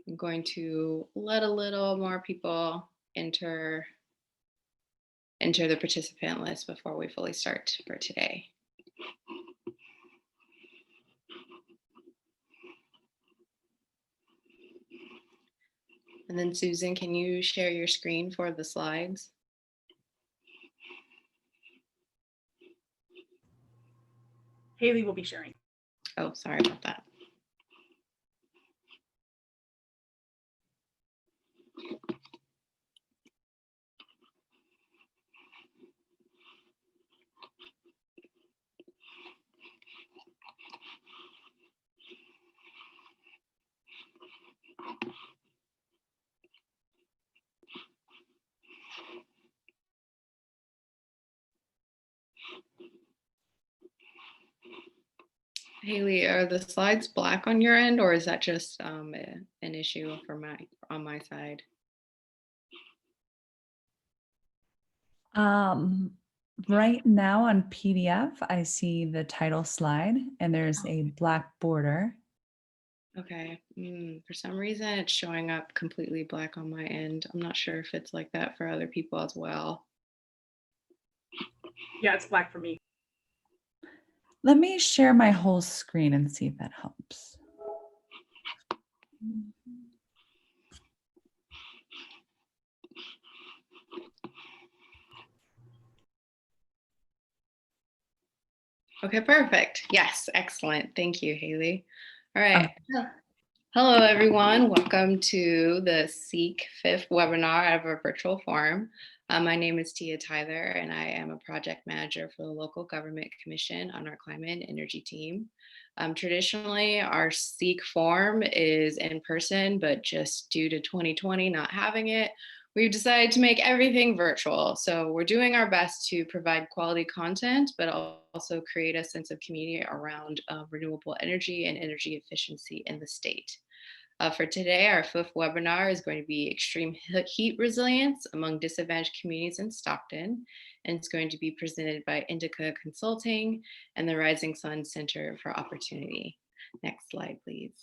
I'm going to let a little more people enter the participant list before we fully start for today. And then Susan, can you share your screen for the slides? Haley will be sharing. Oh, sorry about that. Haley, are the slides black on your end, or is that just an issue on my side? Right now on PDF, I see the title slide and there's a black border. Okay. For some reason, it's showing up completely black on my end. I'm not sure if it's like that for other people as well. Yeah, it's black for me. Let me share my whole screen and see if that helps. Okay, perfect. Yes, excellent. Thank you, Haley. All right. Hello, everyone. Welcome to the SEEC 5th webinar out of our virtual forum. My name is Tia Tyler, and I am a project manager for the Local Government Commission on our climate and energy team. Traditionally, our SEEC forum is in person, but just due to 2020 not having it, we've decided to make everything virtual. So we're doing our best to provide quality content, but also create a sense of community around renewable energy and energy efficiency in the state. For today, our 5th webinar is going to be extreme heat resilience among disadvantaged communities in Stockton, and it's going to be presented by Indicia Consulting and the Rising Sun Center for Opportunity. Next slide, please.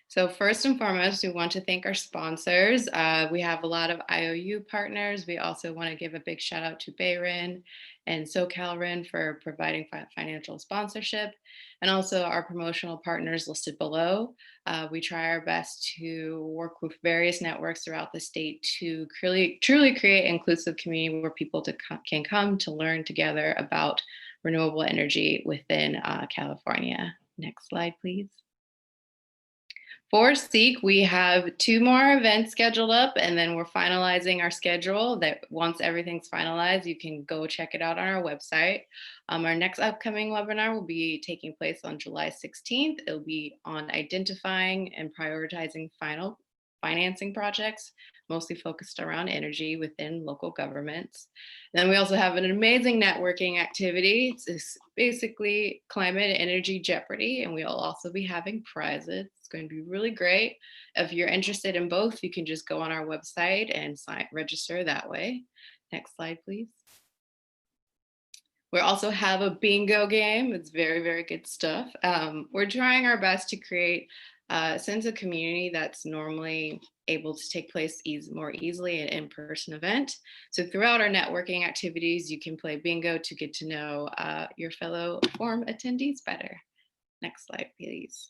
So first and foremost, we want to thank our sponsors. We have a lot of IOU partners. We also want to give a big shout out to BayRIN and SoCalRIN for providing financial sponsorship, and also our promotional partners listed below. We try our best to work with various networks throughout the state to truly create an inclusive community where people can come to learn together about renewable energy within California. Next slide, please. For SEEC, we have 2 more events scheduled up, and then we're finalizing our schedule. That once everything's finalized, you can go check it out on our website. Our next upcoming webinar will be taking place on July 16th. It'll be on identifying and prioritizing final financing projects, mostly focused around energy within local governments. Then we also have an amazing networking activity. It's basically climate and energy jeopardy, and we'll also be having prizes. It's going to be really great. If you're interested in both, you can just go on our website and register that way. Next slide, please. We also have a bingo game. It's very, very good stuff. We're trying our best to create a sense of community that's normally able to take place more easily in an in-person event. So throughout our networking activities, you can play bingo to get to know your fellow forum attendees better. Next slide, please.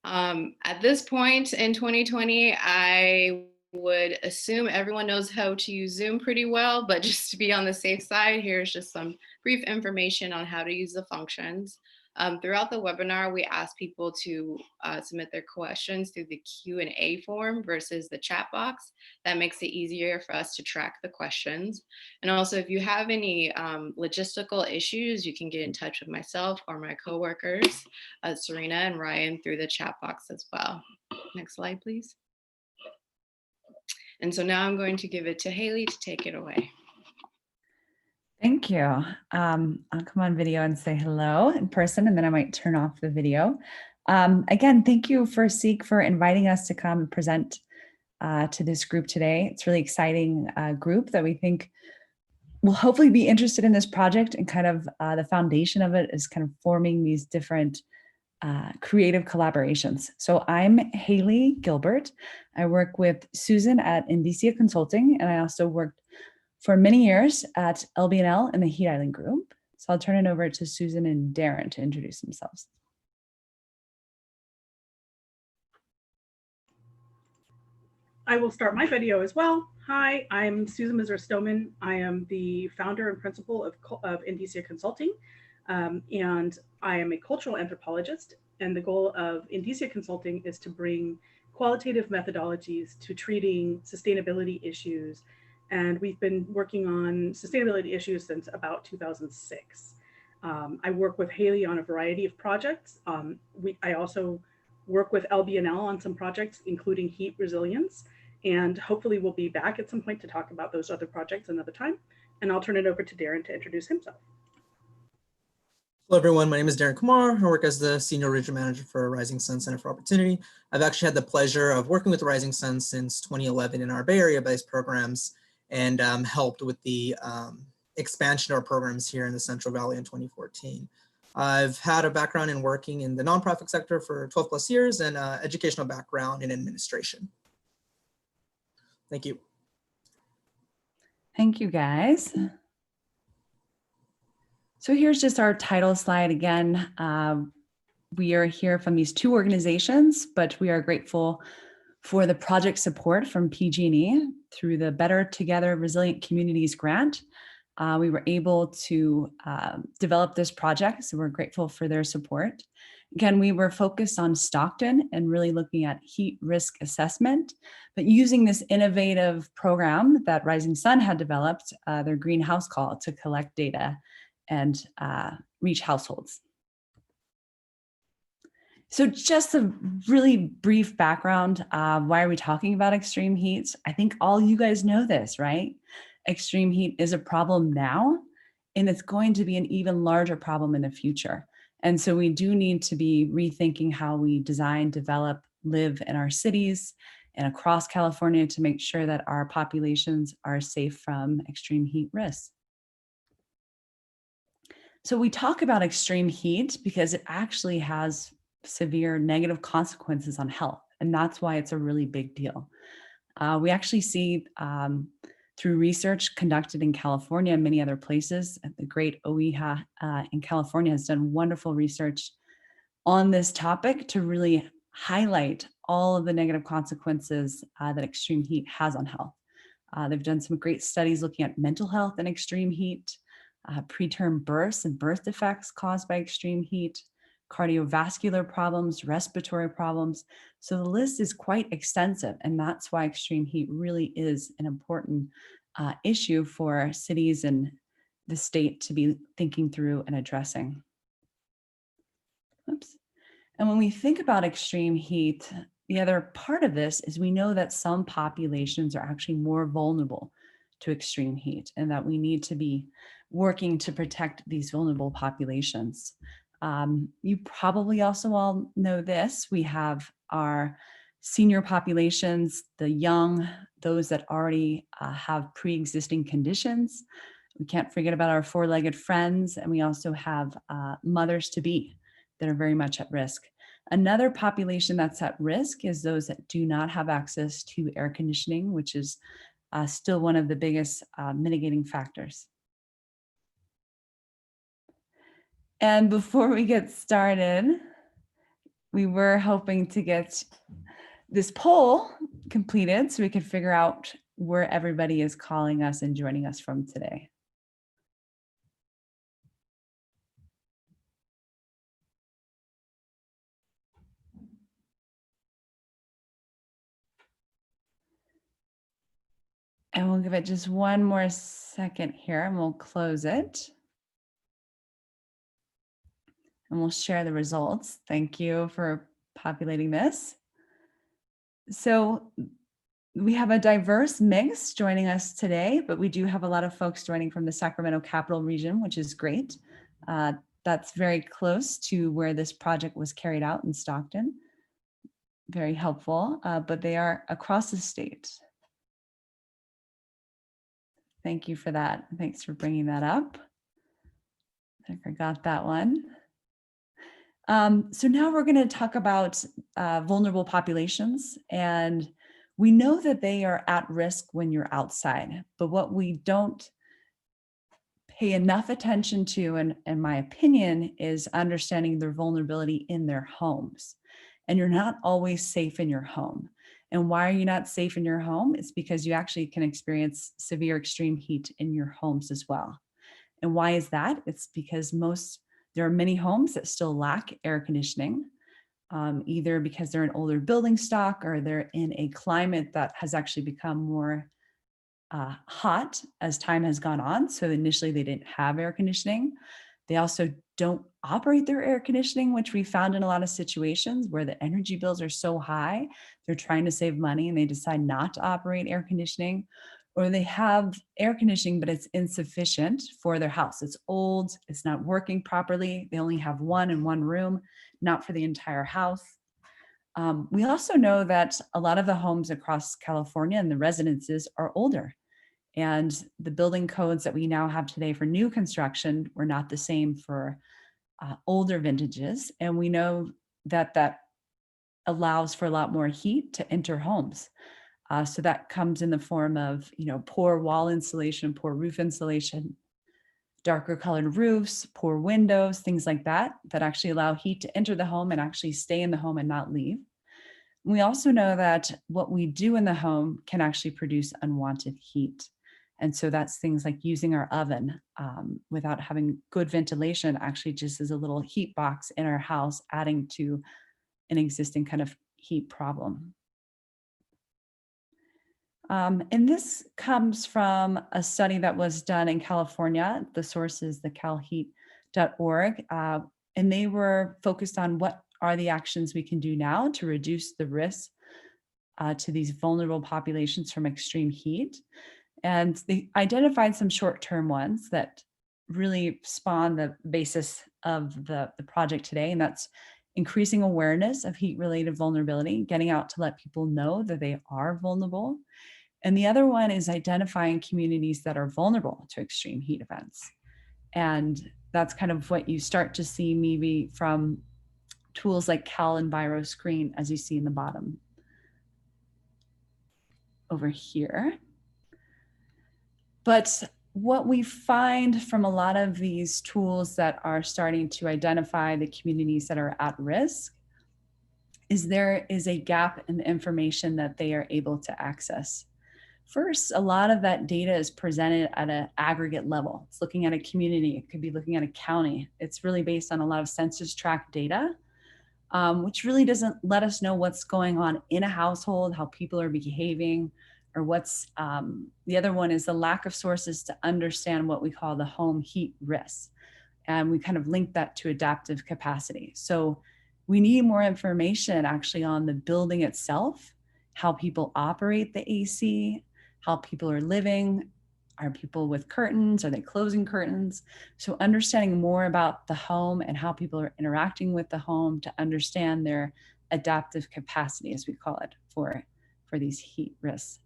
At this point in 2020, I would assume everyone knows how to use Zoom pretty well, but just to be on the safe side, here's just some brief information on how to use the functions. Throughout the webinar, we ask people to submit their questions through the Q&A form versus the chat box. That makes it easier for us to track the questions. And also, if you have any logistical issues, you can get in touch with myself or my coworkers, Serena and Ryan, through the chat box as well. Next slide, please. And so now I'm going to give it to Haley to take it away. Thank you. I'll come on video and say hello in person, and then I might turn off the video. Again, thank you for SEEC for inviting us to come and present to this group today. It's a really exciting group that we think will hopefully be interested in this project, and kind of the foundation of it is kind of forming these different creative collaborations. So I'm Haley Gilbert. I work with Susan at Indicia Consulting, and I also worked for many years at LB&L in the Heat Island Group. So I'll turn it over to Susan and Darren to introduce themselves. I will start my video as well. Hi, I'm Susan Mazur-Stommen. I am the founder and principal of Indicia Consulting, and I am a cultural anthropologist. And the goal of Indicia Consulting is to bring qualitative methodologies to treating sustainability issues. And we've been working on sustainability issues since about 2006. I work with Haley on a variety of projects. I also work with LB&L on some projects, including heat resilience. And hopefully we'll be back at some point to talk about those other projects another time. And I'll turn it over to Darren to introduce himself. Hello, everyone. My name is Darren Kumar. I work as the Senior Regional Manager for Rising Sun Center for Opportunity. I've actually had the pleasure of working with Rising Sun since 2011 in our Bay Area-based programs and helped with the expansion of our programs here in the Central Valley in 2014. I've had a background in working in the nonprofit sector for 12 plus years and educational background in administration. Thank you. Thank you, guys. So here's just our title slide again. We are here from these two organizations, but we are grateful for the project support from PG&E through the Better Together Resilient Communities grant. We were able to develop this project, so we're grateful for their support. Again, we were focused on Stockton and really looking at heat risk assessment, but using this innovative program that Rising Sun had developed, their greenhouse call, to collect data and reach households. So just a really brief background. Why are we talking about extreme heat? I think all you guys know this, right? Extreme heat is a problem now, and it's going to be an even larger problem in the future. And so we do need to be rethinking how we design, develop, live in our cities and across California to make sure that our populations are safe from extreme heat risks. So we talk about extreme heat because it actually has severe negative consequences on health, and that's why it's a really big deal. We actually see through research conducted in California and many other places, the great OEHA in California has done wonderful research on this topic to really highlight all of the negative consequences that extreme heat has on health. They've done some great studies looking at mental health and extreme heat, preterm births and birth defects caused by extreme heat, cardiovascular problems, respiratory problems. So the list is quite extensive, and that's why extreme heat really is an important issue for cities and the state to be thinking through and addressing. Oops. And when we think about extreme heat, the other part of this is we know that some populations are actually more vulnerable to extreme heat, and that we need to be working to protect these vulnerable populations. You probably also all know this. We have our senior populations, the young, those that already have pre-existing conditions. We can't forget about our four-legged friends, and we also have mothers-to-be that are very much at risk. Another population that's at risk is those that do not have access to air conditioning, which is still one of the biggest mitigating factors. And before we get started, we were hoping to get this poll completed so we could figure out where everybody is calling us and joining us from today. And we'll give it just one more second here and we'll close it. And we'll share the results. Thank you for populating this. So we have a diverse mix joining us today, but we do have a lot of folks joining from the Sacramento Capital region, which is great. That's very close to where this project was carried out in Stockton. Very helpful, but they are across the state. Thank you for that. Thanks for bringing that up. I think I got that one. So now we're going to talk about vulnerable populations, and we know that they are at risk when you're outside, but what we don't pay enough attention to, in my opinion, is understanding their vulnerability in their homes. And you're not always safe in your home. And why are you not safe in your home? It's because you actually can experience severe extreme heat in your homes as well. And why is that? It's because there are many homes that still lack air conditioning, either because they're an older building stock or they're in a climate that has actually become more hot as time has gone on. So initially they didn't have air conditioning. They also don't operate their air conditioning, which we found in a lot of situations where the energy bills are so high, they're trying to save money and they decide not to operate air conditioning, or they have air conditioning, but it's insufficient for their house. It's old, it's not working properly. They only have one in one room, not for the entire house. We also know that a lot of the homes across California and the residences are older. And the building codes that we now have today for new construction were not the same for older vintages. And we know that that allows for a lot more heat to enter homes. So that comes in the form of, poor wall insulation, poor roof insulation, darker colored roofs, poor windows, things like that, that actually allow heat to enter the home and actually stay in the home and not leave. We also know that what we do in the home can actually produce unwanted heat. And so that's things like using our oven without having good ventilation, actually just as a little heat box in our house, adding to an existing kind of heat problem. And this comes from a study that was done in California. The source is the calheat.org. And they were focused on what are the actions we can do now to reduce the risk to these vulnerable populations from extreme heat. And they identified some short-term ones that really spawn the basis of the project today. And that's increasing awareness of heat-related vulnerability, getting out to let people know that they are vulnerable. And the other one is identifying communities that are vulnerable to extreme heat events. And that's kind of what you start to see maybe from tools like Cal Enviro Screen, as you see in the bottom over here. But what we find from a lot of these tools that are starting to identify the communities that are at risk is there is a gap in the information that they are able to access. First, a lot of that data is presented at an aggregate level. It's looking at a community, it could be looking at a county. It's really based on a lot of census tract data, which really doesn't let us know what's going on in a household, how people are behaving, or what's, the other one is the lack of sources to understand what we call the home heat risk. And we kind of link that to adaptive capacity. So we need more information actually on the building itself, how people operate the AC, how people are living. Are people with curtains? Are they closing curtains? So understanding more about the home and how people are interacting with the home to understand their adaptive capacity, as we call it, for these heat risks.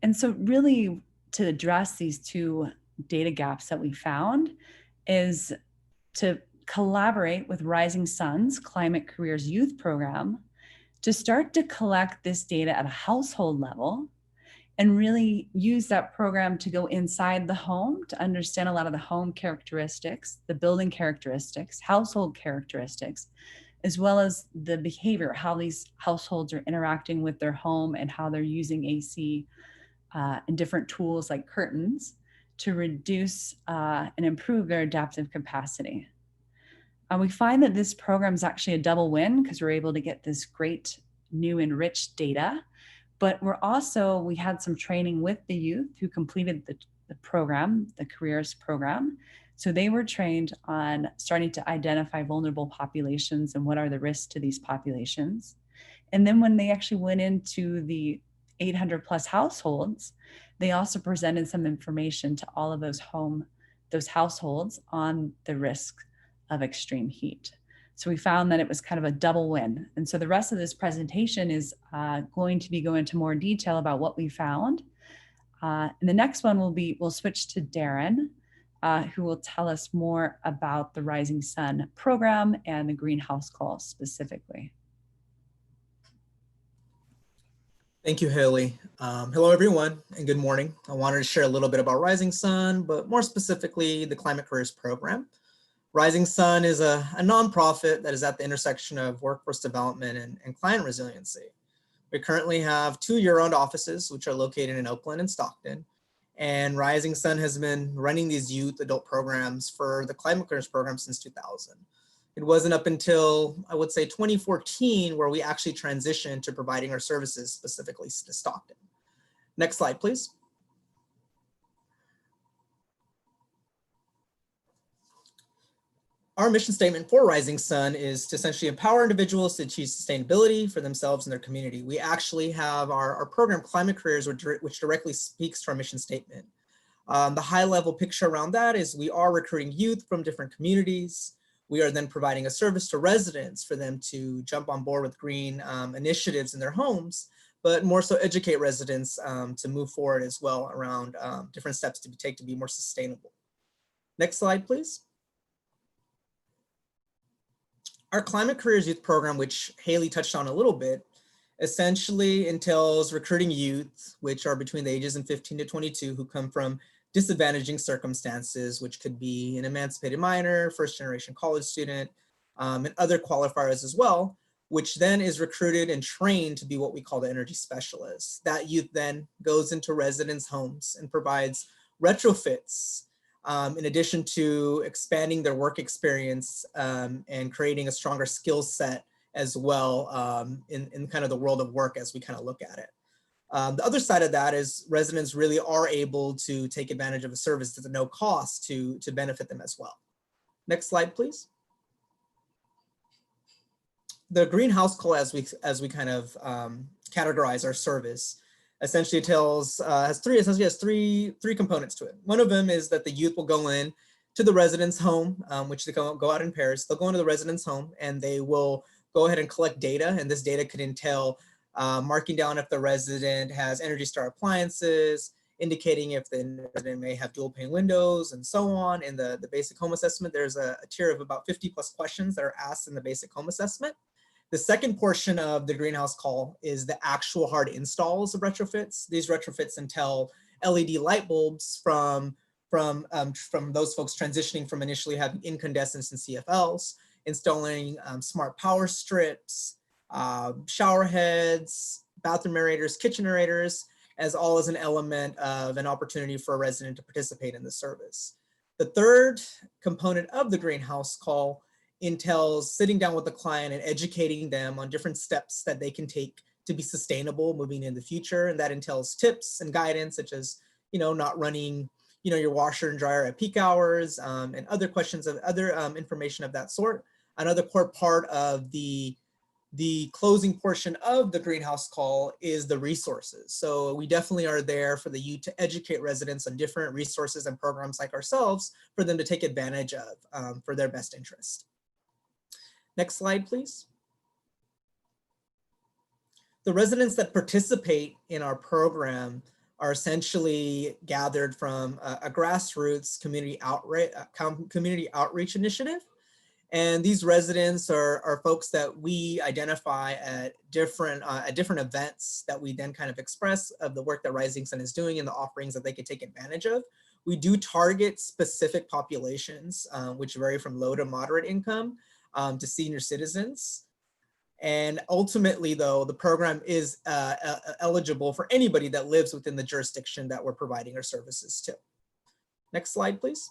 And so really to address these two data gaps that we found is to collaborate with Rising Sun's Climate Careers Youth Program to start to collect this data at a household level and really use that program to go inside the home to understand a lot of the home characteristics, the building characteristics, household characteristics, as well as the behavior, how these households are interacting with their home and how they're using AC and different tools like curtains to reduce and improve their adaptive capacity. We find that this program is actually a double win because we're able to get this great new enriched data, but we had some training with the youth who completed the program, the careers program. So they were trained on starting to identify vulnerable populations and what are the risks to these populations. And then when they actually went into the 800 plus households, they also presented some information to all of those households on the risk of extreme heat. So we found that it was kind of a double win. And so the rest of this presentation is going to go into more detail about what we found. And the next one we'll switch to Darren. who will tell us more about the Rising Sun program and the greenhouse call specifically. Thank you, Haley. Hello, everyone, and good morning. I wanted to share a little bit about Rising Sun, but more specifically, the Climate Careers Program. Rising Sun is a nonprofit that is at the intersection of workforce development and client resiliency. We currently have 2 year-round offices, which are located in Oakland and Stockton. And Rising Sun has been running these youth adult programs for the Climate Careers Program since 2000. It wasn't up until, I would say, 2014 where we actually transitioned to providing our services specifically to Stockton. Next slide, please. Our mission statement for Rising Sun is to essentially empower individuals to achieve sustainability for themselves and their community. We actually have our program, Climate Careers, which directly speaks to our mission statement. The high level picture around that is we are recruiting youth from different communities. We are then providing a service to residents for them to jump on board with green initiatives in their homes, but more so educate residents to move forward as well around different steps to take to be more sustainable. Next slide, please. Our Climate Careers Youth Program, which Haley touched on a little bit, essentially entails recruiting youth, which are between the ages of 15 to 22, who come from disadvantaging circumstances, which could be an emancipated minor, first-generation college student, and other qualifiers as well, which then is recruited and trained to be what we call the energy specialists. That youth then goes into residents' homes and provides retrofits, in addition to expanding their work experience and creating a stronger skill set as well in kind of the world of work as we kind of look at it. The other side of that is residents really are able to take advantage of a service at no cost to benefit them as well. Next slide, please. The greenhouse call, as we kind of categorize our service, essentially has three components to it. One of them is that the youth will go in to the resident's home, which they go out in pairs. They'll go into the resident's home and they will go ahead and collect data, and this data could entail marking down if the resident has Energy Star appliances, indicating if the resident may have dual pane windows, and so on. In the basic home assessment, there's a tier of about 50 plus questions that are asked in the basic home assessment. The second portion of the greenhouse call is the actual hard installs of retrofits. These retrofits entail LED light bulbs from those folks transitioning from initially having incandescents and CFLs, installing smart power strips, shower heads, bathroom aerators, kitchen aerators, as all as an element of an opportunity for a resident to participate in the service. The third component of the greenhouse call entails sitting down with the client and educating them on different steps that they can take to be sustainable moving in the future. And that entails tips and guidance, such as, not running, your washer and dryer at peak hours, and other questions of other information of that sort. Another core part of the closing portion of the greenhouse call is the resources. So we definitely are there for the youth to educate residents on different resources and programs like ourselves for them to take advantage of for their best interest. Next slide, please. The residents that participate in our program are essentially gathered from a grassroots community outreach initiative. And these residents are folks that we identify at different events that we then kind of express of the work that Rising Sun is doing and the offerings that they can take advantage of. We do target specific populations, which vary from low to moderate income to senior citizens. And ultimately, though, the program is eligible for anybody that lives within the jurisdiction that we're providing our services to. Next slide, please.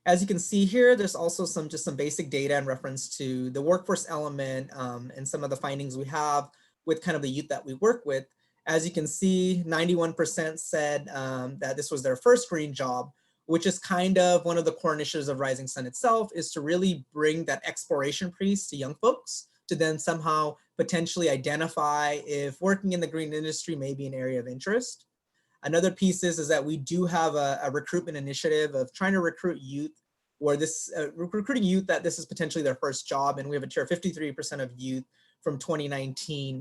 As you can see here, there's also just some basic data in reference to the workforce element and some of the findings we have with kind of the youth that we work with. As you can see, 91% said that this was their first green job, which is kind of one of the core initiatives of Rising Sun itself, is to really bring that exploration piece to young folks to then somehow potentially identify if working in the green industry may be an area of interest. Another piece is that we do have a recruitment initiative of trying to recruit youth where recruiting youth that this is potentially their first job. And we have a tier of 53% of youth from 2019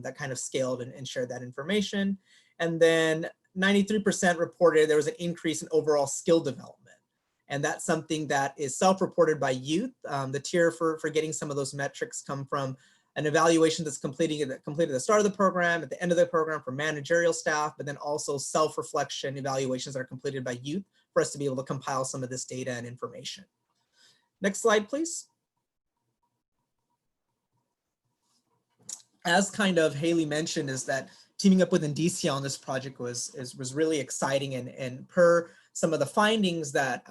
that kind of scaled and shared that information. And then 93% reported there was an increase in overall skill development. And that's something that is self-reported by youth. The tier for getting some of those metrics come from an evaluation that's completed at the start of the program, at the end of the program for managerial staff, but then also self-reflection evaluations that are completed by youth for us to be able to compile some of this data and information. Next slide, please. As kind of Haley mentioned, is that teaming up with Indicia on this project was really exciting, and per some of the findings that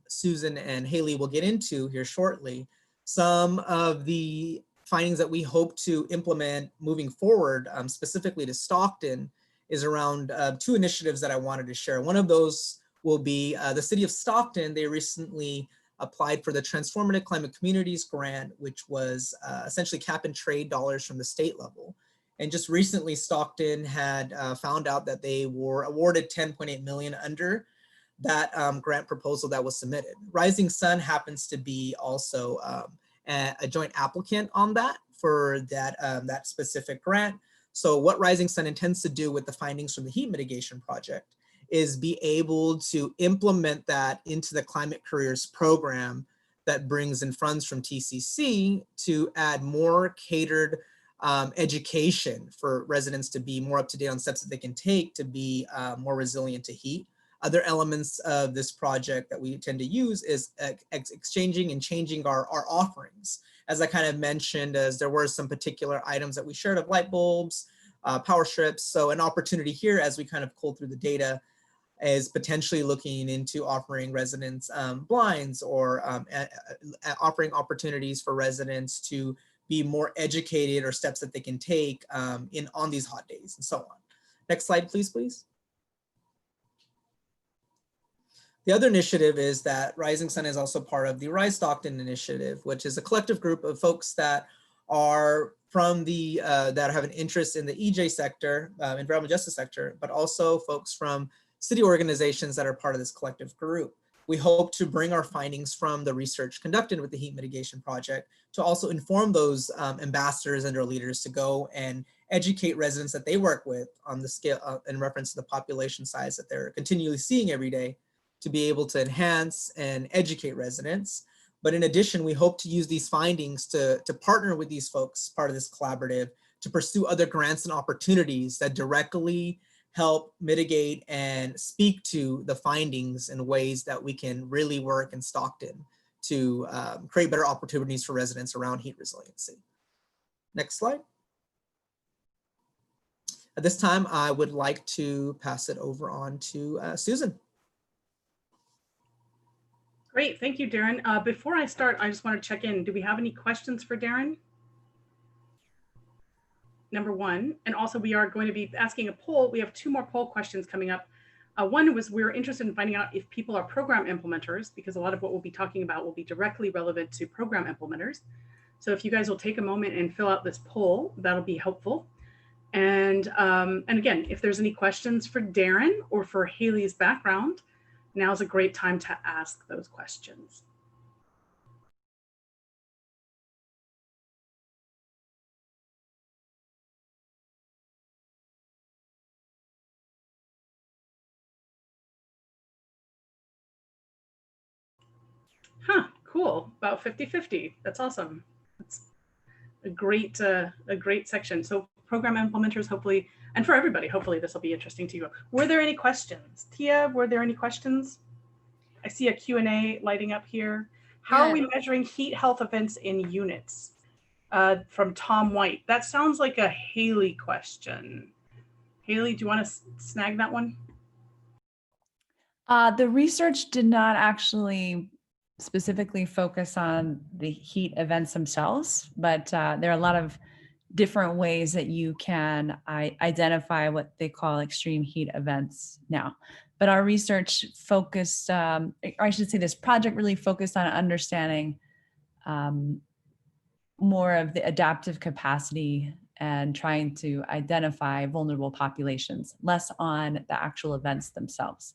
Susan and Haley will get into here shortly, some of the findings that we hope to implement moving forward, specifically to Stockton, is around 2 initiatives that I wanted to share. One of those will be the city of Stockton. They recently applied for the Transformative Climate Communities Grant, which was essentially cap and trade dollars from the state level. And just recently, Stockton had found out that they were awarded 10.8 million under that grant proposal that was submitted. Rising Sun happens to be also a joint applicant on that for that specific grant. So what Rising Sun intends to do with the findings from the heat mitigation project is be able to implement that into the Climate Careers program that brings in funds from TCC to add more catered education for residents to be more up to date on steps that they can take to be more resilient to heat. Other elements of this project that we tend to use is exchanging and changing our offerings. As I kind of mentioned, as there were some particular items that we shared of light bulbs, power strips. So an opportunity here as we kind of cull through the data is potentially looking into offering residents blinds, or offering opportunities for residents to be more educated, or steps that they can take on these hot days and so on. Next slide, please. The other initiative is that Rising Sun is also part of the Rise Stockton initiative, which is a collective group of folks that are from the, that have an interest in the EJ sector, environmental justice sector, but also folks from city organizations that are part of this collective group. We hope to bring our findings from the research conducted with the heat mitigation project to also inform those ambassadors and their leaders to go and educate residents that they work with on the scale in reference to the population size that they're continually seeing every day, to be able to enhance and educate residents. But in addition, we hope to use these findings to partner with these folks, part of this collaborative, to pursue other grants and opportunities that directly help mitigate and speak to the findings in ways that we can really work in Stockton to create better opportunities for residents around heat resiliency. Next slide. At this time, I would like to pass it over on to Susan. Great, thank you, Darren. Before I start, I just want to check in. Do we have any questions for Darren? Number one, and also we are going to be asking a poll. We have 2 more poll questions coming up. One was we're interested in finding out if people are program implementers, because a lot of what we'll be talking about will be directly relevant to program implementers. So if you guys will take a moment and fill out this poll, that'll be helpful. And again, if there's any questions for Darren or for Haley's background, now's a great time to ask those questions. Huh, cool, about 50-50, that's awesome. That's a great section. So program implementers, hopefully, and for everybody, hopefully this will be interesting to you. Were there any questions? Tia, were there any questions? I see a Q&A lighting up here. How are we measuring heat health events in units? From Tom White. That sounds like a Haley question. Haley, do you want to snag that one? The research did not actually specifically focus on the heat events themselves, but there are a lot of different ways that you can identify what they call extreme heat events now. But our research focused, or I should say this project really focused on understanding more of the adaptive capacity and trying to identify vulnerable populations, less on the actual events themselves.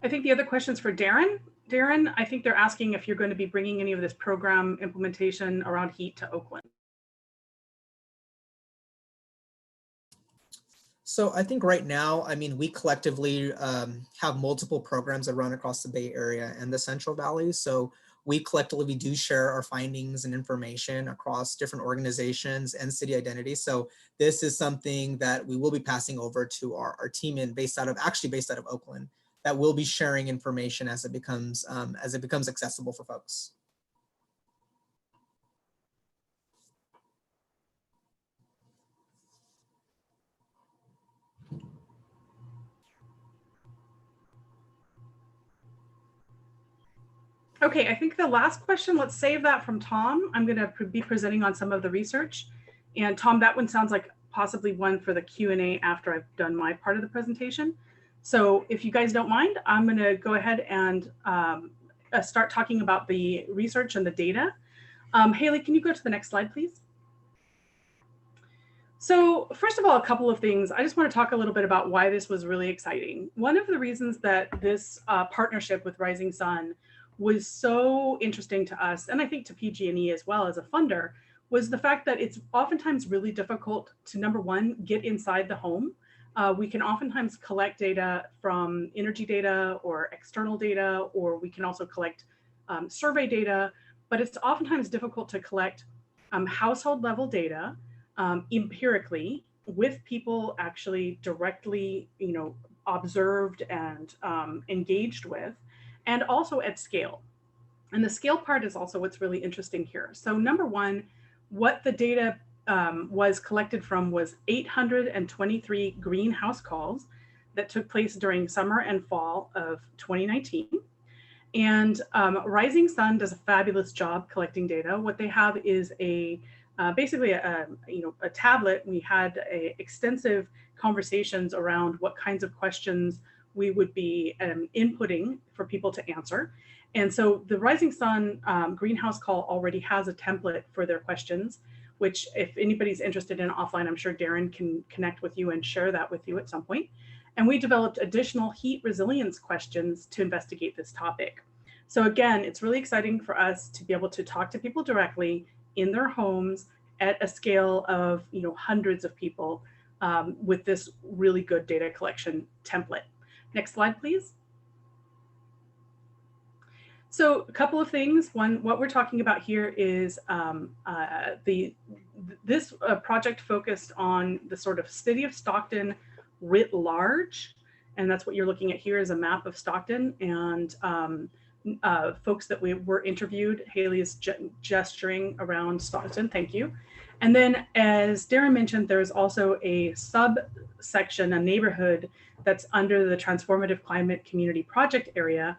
I think the other question's for Darren. Darren, I think they're asking if you're going to be bringing any of this program implementation around heat to Oakland. So I think right now, I mean, we collectively have multiple programs that run across the Bay Area and the Central Valley. So we collectively do share our findings and information across different organizations and city identities. So this is something that we will be passing over to our team based out of Oakland, that will be sharing information as it becomes accessible for folks. Okay, I think the last question, let's save that from Tom. I'm going to be presenting on some of the research. And Tom, that one sounds like possibly one for the Q&A after I've done my part of the presentation. So if you guys don't mind, I'm going to go ahead and start talking about the research and the data. Haley, can you go to the next slide, please? So first of all, a couple of things. I just want to talk a little bit about why this was really exciting. One of the reasons that this partnership with Rising Sun was so interesting to us, and I think to PG&E as well as a funder, was the fact that it's oftentimes really difficult to, number one, get inside the home. We can oftentimes collect data from energy data or external data, or we can also collect survey data, but it's oftentimes difficult to collect household level data empirically with people actually directly, observed and engaged with, and also at scale. And the scale part is also what's really interesting here. So number one, what the data was collected from was 823 greenhouse calls that took place during summer and fall of 2019. And Rising Sun does a fabulous job collecting data. What they have is basically a tablet. We had extensive conversations around what kinds of questions we would be inputting for people to answer. And so the Rising Sun greenhouse call already has a template for their questions, which if anybody's interested in offline, I'm sure Darren can connect with you and share that with you at some point. And we developed additional heat resilience questions to investigate this topic. So again, it's really exciting for us to be able to talk to people directly in their homes at a scale of hundreds of people with this really good data collection template. Next slide, please. So a couple of things. One, what we're talking about here is this project focused on the sort of city of Stockton writ large. And that's what you're looking at here is a map of Stockton, and folks that we were interviewed. Haley is gesturing around Stockton, thank you. And then as Darren mentioned, there's also a subsection, a neighborhood that's under the Transformative Climate Community Project area.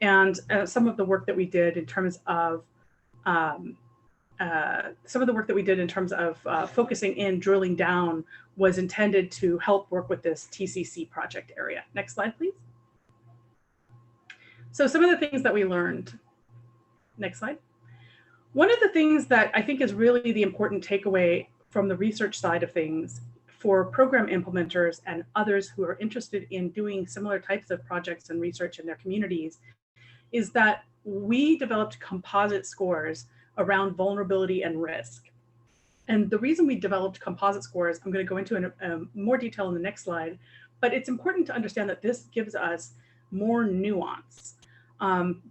And some of the work that we did in terms of focusing in, drilling down, was intended to help work with this TCC project area. Next slide, please. So some of the things that we learned. Next slide. One of the things that I think is really the important takeaway from the research side of things for program implementers and others who are interested in doing similar types of projects and research in their communities is that we developed composite scores around vulnerability and risk. And the reason we developed composite scores, I'm going to go into in more detail in the next slide, but it's important to understand that this gives us more nuance.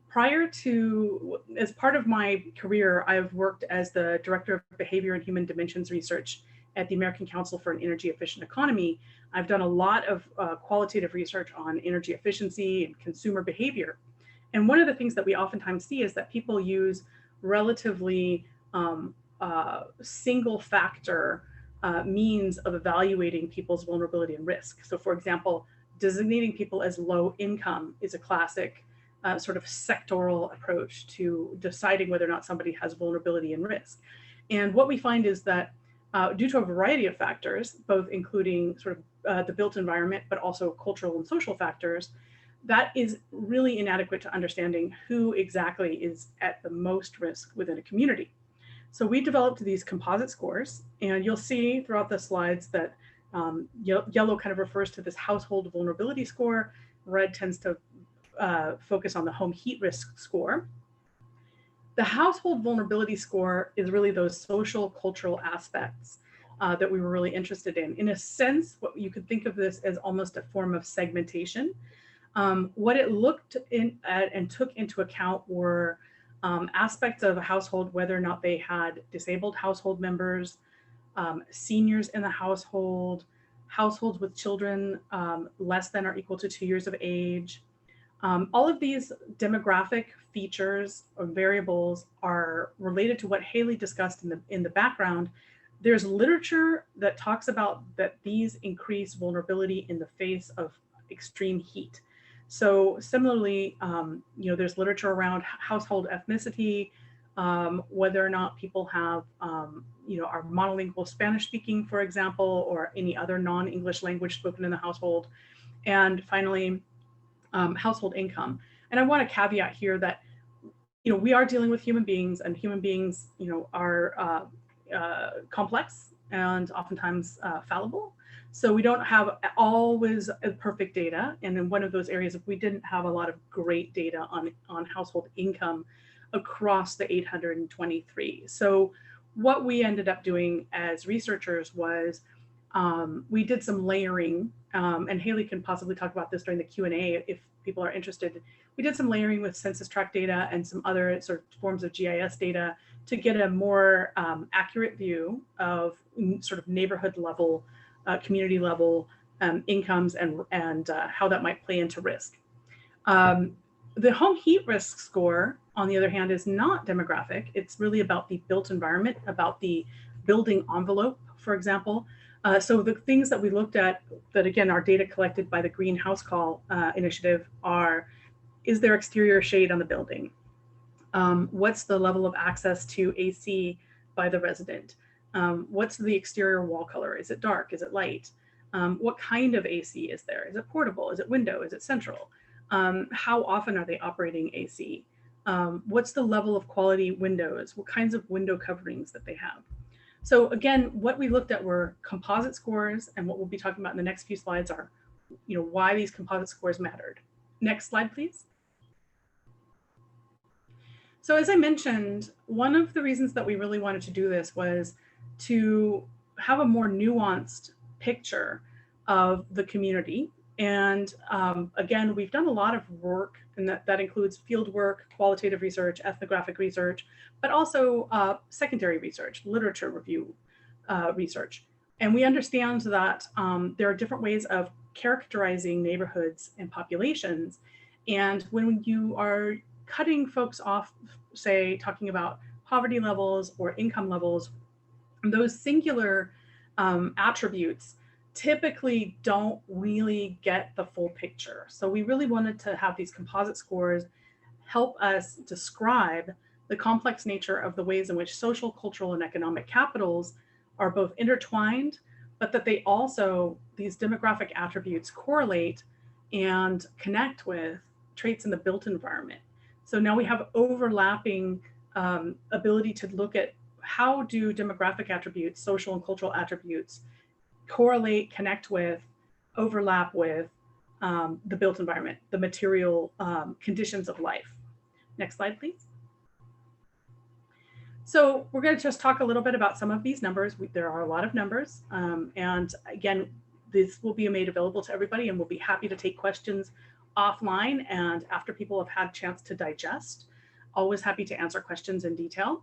Prior to, as part of my career, I've worked as the Director of Behavior and Human Dimensions Research at the American Council for an Energy Efficient Economy. I've done a lot of qualitative research on energy efficiency and consumer behavior. And one of the things that we oftentimes see is that people use relatively single factor means of evaluating people's vulnerability and risk. So for example, designating people as low income is a classic sort of sectoral approach to deciding whether or not somebody has vulnerability and risk. And what we find is that due to a variety of factors, both including sort of the built environment, but also cultural and social factors, that is really inadequate to understanding who exactly is at the most risk within a community. So we developed these composite scores, and you'll see throughout the slides that yellow kind of refers to this household vulnerability score. Red tends to focus on the home heat risk score. The household vulnerability score is really those social cultural aspects that we were really interested in. In a sense, what you could think of this as almost a form of segmentation. What it looked at and took into account were aspects of a household, whether or not they had disabled household members, seniors in the household, households with children less than or equal to 2 years of age. All of these demographic features or variables are related to what Haley discussed in the background. There's literature that talks about that these increase vulnerability in the face of extreme heat. So similarly, there's literature around household ethnicity, whether or not people have, are monolingual Spanish speaking, for example, or any other non-English language spoken in the household. And finally, household income. And I want to caveat here that, we are dealing with human beings, and human beings, are complex and oftentimes fallible. So we don't have always perfect data. And in one of those areas, we didn't have a lot of great data on household income across the 823. So what we ended up doing as researchers was we did some layering, and Haley can possibly talk about this during the Q&A if people are interested. We did some layering with census tract data and some other sort of forms of GIS data to get a more accurate view of sort of neighborhood level, community level incomes and how that might play into risk. The home heat risk score, on the other hand, is not demographic. It's really about the built environment, about the building envelope, for example. So the things that we looked at that, again, are data collected by the Greenhouse Call initiative are, is there exterior shade on the building? What's the level of access to AC by the resident? What's the exterior wall color? Is it dark? Is it light? What kind of AC is there? Is it portable? Is it window? Is it central? How often are they operating AC? What's the level of quality windows? What kinds of window coverings that they have? So again, what we looked at were composite scores, and what we'll be talking about in the next few slides are, why these composite scores mattered. Next slide, please. So as I mentioned, one of the reasons that we really wanted to do this was to have a more nuanced picture of the community. And again, we've done a lot of work, and that includes field work, qualitative research, ethnographic research, but also secondary research, literature review research. And we understand that there are different ways of characterizing neighborhoods and populations. And when you are cutting folks off, say, talking about poverty levels or income levels, those singular attributes typically don't really get the full picture. So we really wanted to have these composite scores help us describe the complex nature of the ways in which social, cultural, and economic capitals are both intertwined, but that they also, these demographic attributes correlate and connect with traits in the built environment. So now we have overlapping ability to look at how do demographic attributes, social and cultural attributes, correlate, connect with, overlap with the built environment, the material conditions of life. Next slide, please. So we're going to just talk a little bit about some of these numbers. There are a lot of numbers. And again, this will be made available to everybody, and we'll be happy to take questions offline and after people have had a chance to digest. Always happy to answer questions in detail.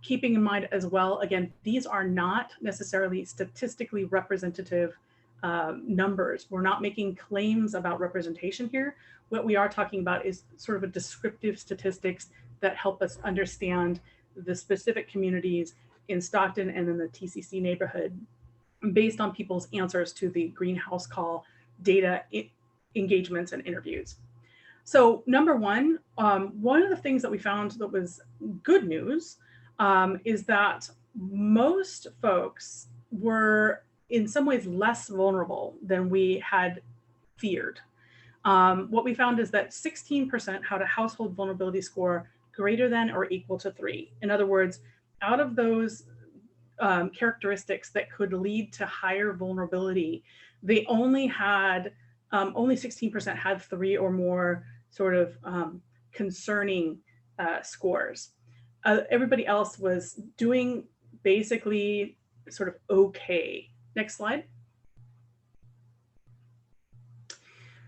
Keeping in mind as well, again, these are not necessarily statistically representative numbers. We're not making claims about representation here. What we are talking about is sort of a descriptive statistics that help us understand the specific communities in Stockton and in the TCC neighborhood based on people's answers to the Greenhouse Call data engagements and interviews. So number one of the things that we found that was good news is that most folks were in some ways less vulnerable than we had feared. What we found is that 16% had a household vulnerability score greater than or equal to 3. In other words, out of those characteristics that could lead to higher vulnerability, they only 16% had 3 or more sort of concerning scores. Everybody else was doing basically sort of okay. Next slide.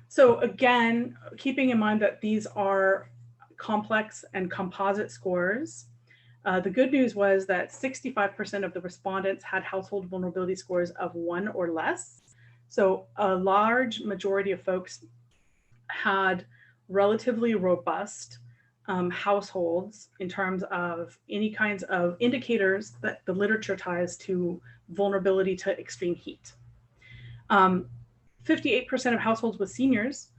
So again, keeping in mind that these are complex and composite scores, the good news was that 65% of the respondents had household vulnerability scores of 1 or less. So a large majority of folks had relatively robust households in terms of any kinds of indicators that the literature ties to vulnerability to extreme heat. 58% of households with seniors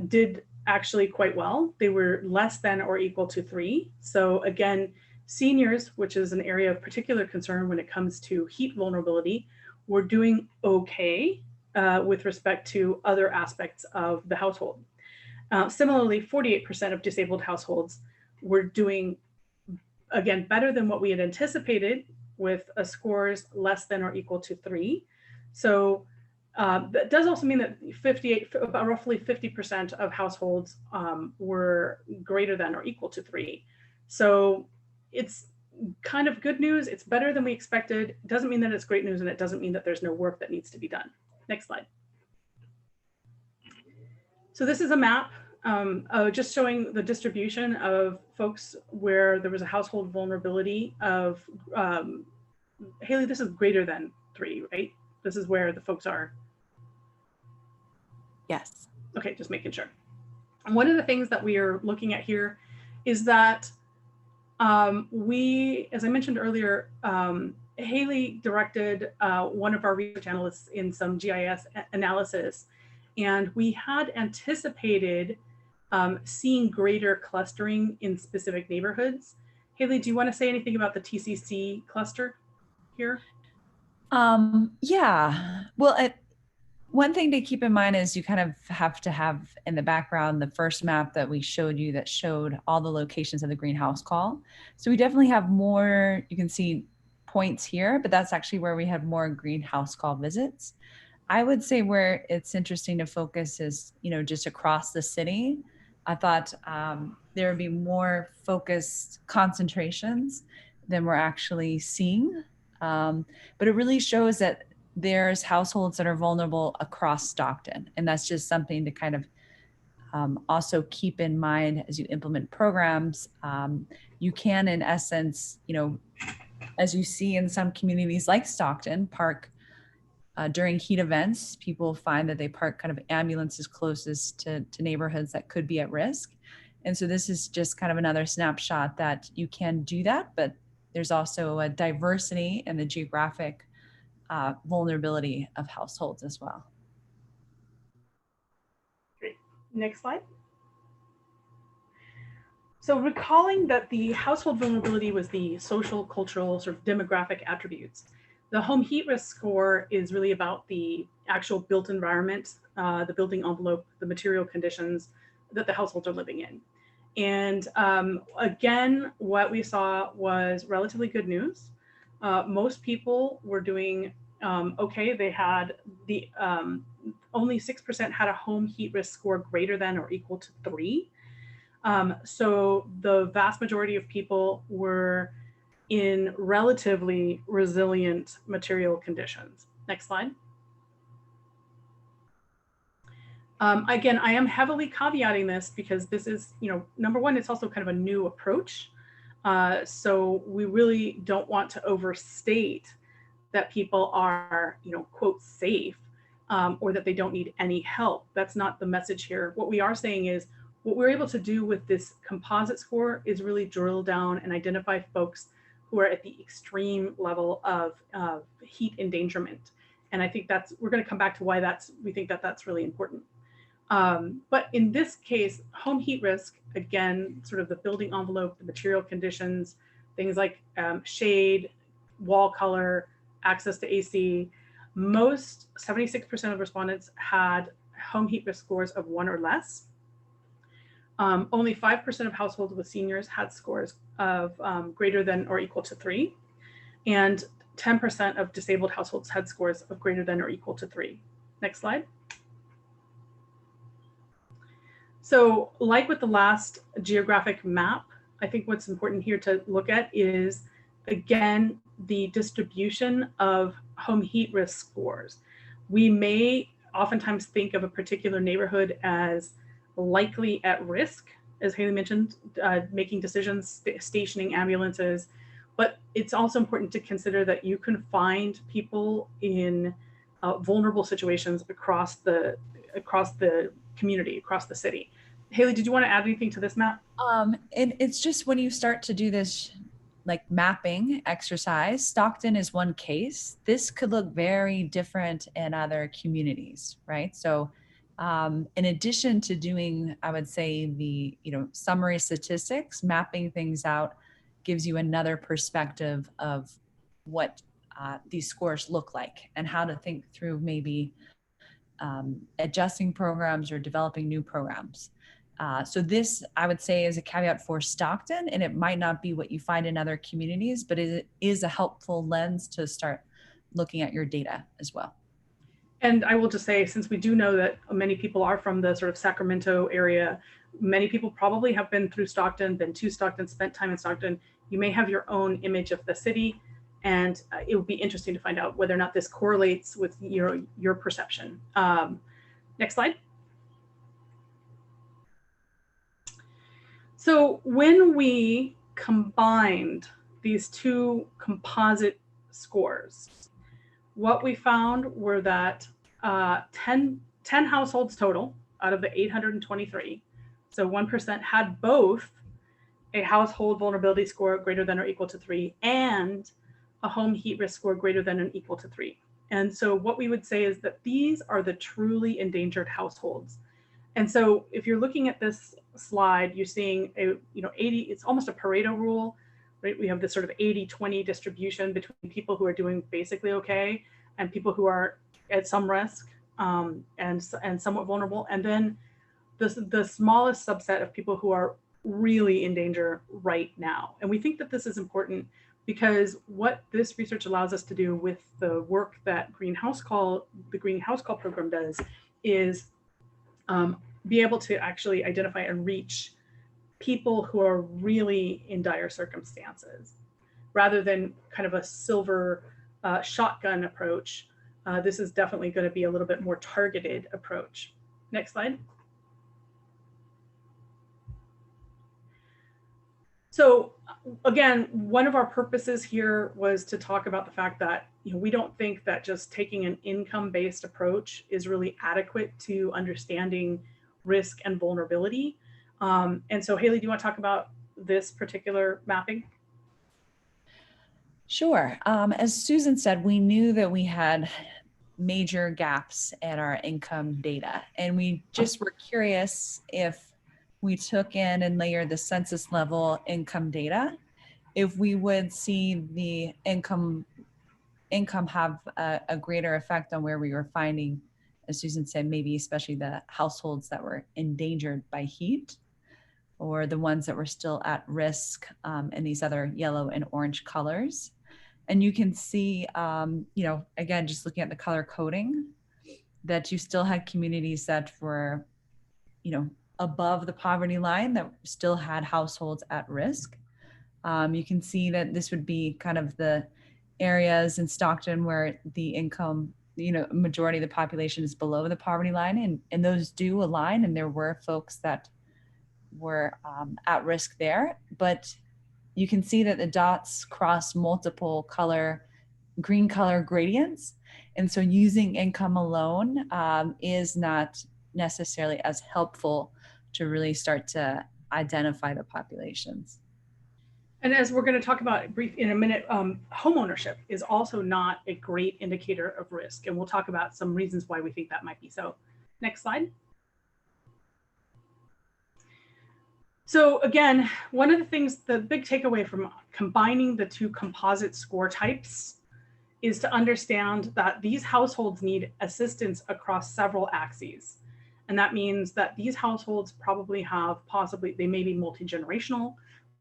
did actually quite well. They were less than or equal to 3. So again, seniors, which is an area of particular concern when it comes to heat vulnerability, were doing okay with respect to other aspects of the household. Similarly, 48% of disabled households were doing, again, better than what we had anticipated, with scores less than or equal to 3. So that does also mean that roughly 50% of households were greater than or equal to 3. So it's kind of good news. It's better than we expected. It doesn't mean that it's great news, and it doesn't mean that there's no work that needs to be done. Next slide. So this is a map just showing the distribution of folks where there was a household vulnerability of, Haley, this is greater than 3, right? This is where the folks are. Yes. Okay, just making sure. And one of the things that we are looking at here is that we, as I mentioned earlier, Haley directed one of our research analysts in some GIS analysis, and we had anticipated seeing greater clustering in specific neighborhoods. Haley, do you want to say anything about the TCC cluster here? Yeah, well, one thing to keep in mind is you kind of have to have in the background the first map that we showed you that showed all the locations of the greenhouse call. So we definitely have more, you can see points here, but that's actually where we have more greenhouse call visits. I would say where it's interesting to focus is, just across the city. I thought there would be more focused concentrations than we're actually seeing. But it really shows that there's households that are vulnerable across Stockton. And that's just something to kind of also keep in mind as you implement programs. You can, in essence, as you see in some communities like Stockton, park during heat events. People find that they park kind of ambulances closest to neighborhoods that could be at risk. And so this is just kind of another snapshot that you can do that, but there's also a diversity in the geographic vulnerability of households as well. Great. Next slide. So recalling that the household vulnerability was the social, cultural, sort of demographic attributes, the home heat risk score is really about the actual built environment, the building envelope, the material conditions that the households are living in. And again, what we saw was relatively good news. Most people were doing okay. They had the only 6% had a home heat risk score greater than or equal to 3. So the vast majority of people were in relatively resilient material conditions. Next slide. Again, I am heavily caveating this because this is, number one, it's also kind of a new approach. So we really don't want to overstate that people are, quote, safe, or that they don't need any help. That's not the message here. What we are saying is what we're able to do with this composite score is really drill down and identify folks who are at the extreme level of heat endangerment. And I think we're going to come back to why we think that's really important. But in this case, home heat risk, again, sort of the building envelope, the material conditions, things like shade, wall color, access to AC, 76% of respondents had home heat risk scores of 1 or less. Only 5% of households with seniors had scores of greater than or equal to 3. And 10% of disabled households had scores of greater than or equal to 3. Next slide. So like with the last geographic map, I think what's important here to look at is, again, the distribution of home heat risk scores. We may oftentimes think of a particular neighborhood as likely at risk, as Haley mentioned, making decisions, stationing ambulances, but it's also important to consider that you can find people in vulnerable situations across the community, across the city. Haley, did you want to add anything to this map? It's just when you start to do this like mapping exercise, Stockton is one case. This could look very different in other communities, right? So in addition to doing, I would say the, summary statistics, mapping things out gives you another perspective of what these scores look like and how to think through maybe adjusting programs or developing new programs. So this, I would say, is a caveat for Stockton, and it might not be what you find in other communities, but it is a helpful lens to start looking at your data as well. And I will just say, since we do know that many people are from the sort of Sacramento area, many people probably have been through Stockton, been to Stockton, spent time in Stockton. You may have your own image of the city, and it would be interesting to find out whether or not this correlates with your perception. Next slide. So when we combined these two composite scores, what we found were that 10 households total out of the 823, so 1%, had both a household vulnerability score greater than or equal to 3 and a home heat risk score greater than or equal to 3. And so what we would say is that these are the truly endangered households. And so if you're looking at this slide, you're seeing 80, it's almost a Pareto rule, right? We have this sort of 80-20 distribution between people who are doing basically okay and people who are at some risk and somewhat vulnerable. And then the smallest subset of people who are really in danger right now. And we think that this is important because what this research allows us to do with the work that the Greenhouse Call program does is be able to actually identify and reach people who are really in dire circumstances, rather than kind of a silver shotgun approach. This is definitely going to be a little bit more targeted approach. Next slide. So again, one of our purposes here was to talk about the fact that we don't think that just taking an income-based approach is really adequate to understanding risk and vulnerability. And so Haley, do you want to talk about this particular mapping? Sure. As Susan said, we knew that we had major gaps in our income data, and we just were curious if we took in and layered the census level income data, if we would see the income have a greater effect on where we were finding, as Susan said, maybe especially the households that were endangered by heat, or the ones that were still at risk in these other yellow and orange colors. And you can see, again, just looking at the color coding, that you still had communities that were, above the poverty line that still had households at risk. You can see that this would be kind of the areas in Stockton where the income, majority of the population is below the poverty line, and those do align, and there were folks that were at risk there. But you can see that the dots cross multiple green color gradients. And so using income alone is not necessarily as helpful to really start to identify the populations. And as we're going to talk about in a minute, home ownership is also not a great indicator of risk. And we'll talk about some reasons why we think that might be so. Next slide. So again, one of the things, the big takeaway from combining the two composite score types is to understand that these households need assistance across several axes. And that means that these households probably have they may be multi-generational.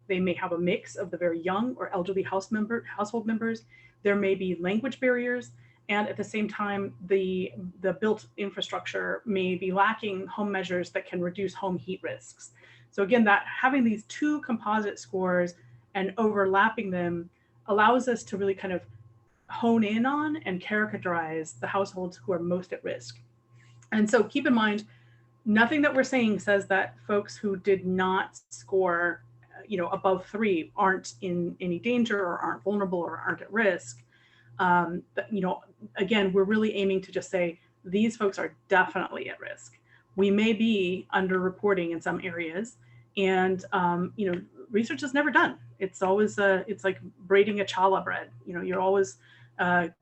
They may have a mix of the very young or elderly household members. There may be language barriers. And at the same time, the built infrastructure may be lacking home measures that can reduce home heat risks. So again, that having these two composite scores and overlapping them allows us to really kind of hone in on and characterize the households who are most at risk. And so keep in mind, nothing that we're saying says that folks who did not score, above 3 aren't in any danger or aren't vulnerable or aren't at risk. But, again, we're really aiming to just say these folks are definitely at risk. We may be underreporting in some areas, and research is never done. It's always it's like braiding a challah bread. You're always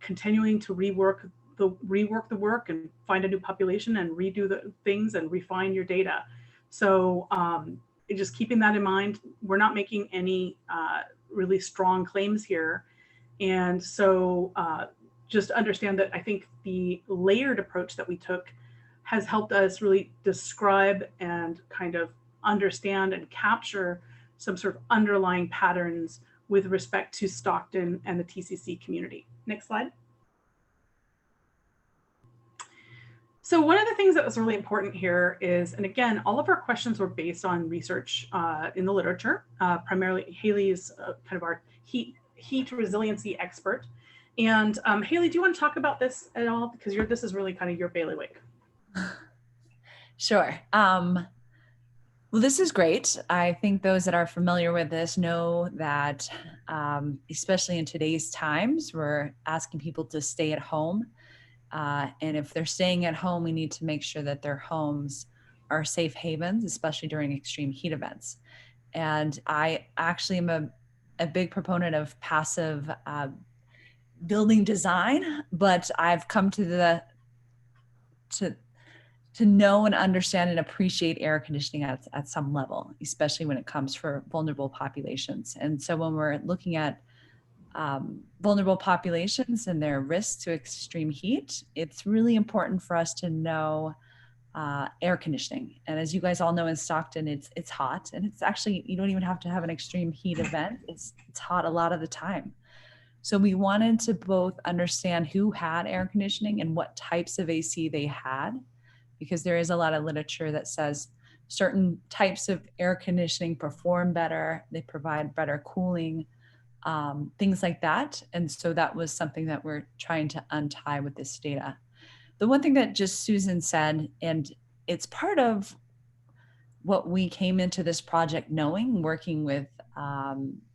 continuing to rework the work and find a new population and redo the things and refine your data. So just keeping that in mind, we're not making any really strong claims here. And so just understand that I think the layered approach that we took has helped us really describe and kind of understand and capture some sort of underlying patterns with respect to Stockton and the TCC community. Next slide. So one of the things that was really important here is, and again, all of our questions were based on research in the literature. Primarily, Haley is kind of our heat resiliency expert. And Haley, do you want to talk about this at all? Because this is really kind of your bailiwick. Sure. Well, this is great. I think those that are familiar with this know that, especially in today's times, we're asking people to stay at home. And if they're staying at home, we need to make sure that their homes are safe havens, especially during extreme heat events. And I actually am a big proponent of passive building design, but I've come to know and understand and appreciate air conditioning at some level, especially when it comes for vulnerable populations. And so when we're looking at vulnerable populations and their risk to extreme heat, it's really important for us to know air conditioning. And as you guys all know, in Stockton, it's hot, and it's actually, you don't even have to have an extreme heat event. It's hot a lot of the time. So we wanted to both understand who had air conditioning and what types of AC they had, because there is a lot of literature that says certain types of air conditioning perform better, they provide better cooling, things like that. And so that was something that we're trying to untie with this data. The one thing that just Susan said, and it's part of what we came into this project knowing, working with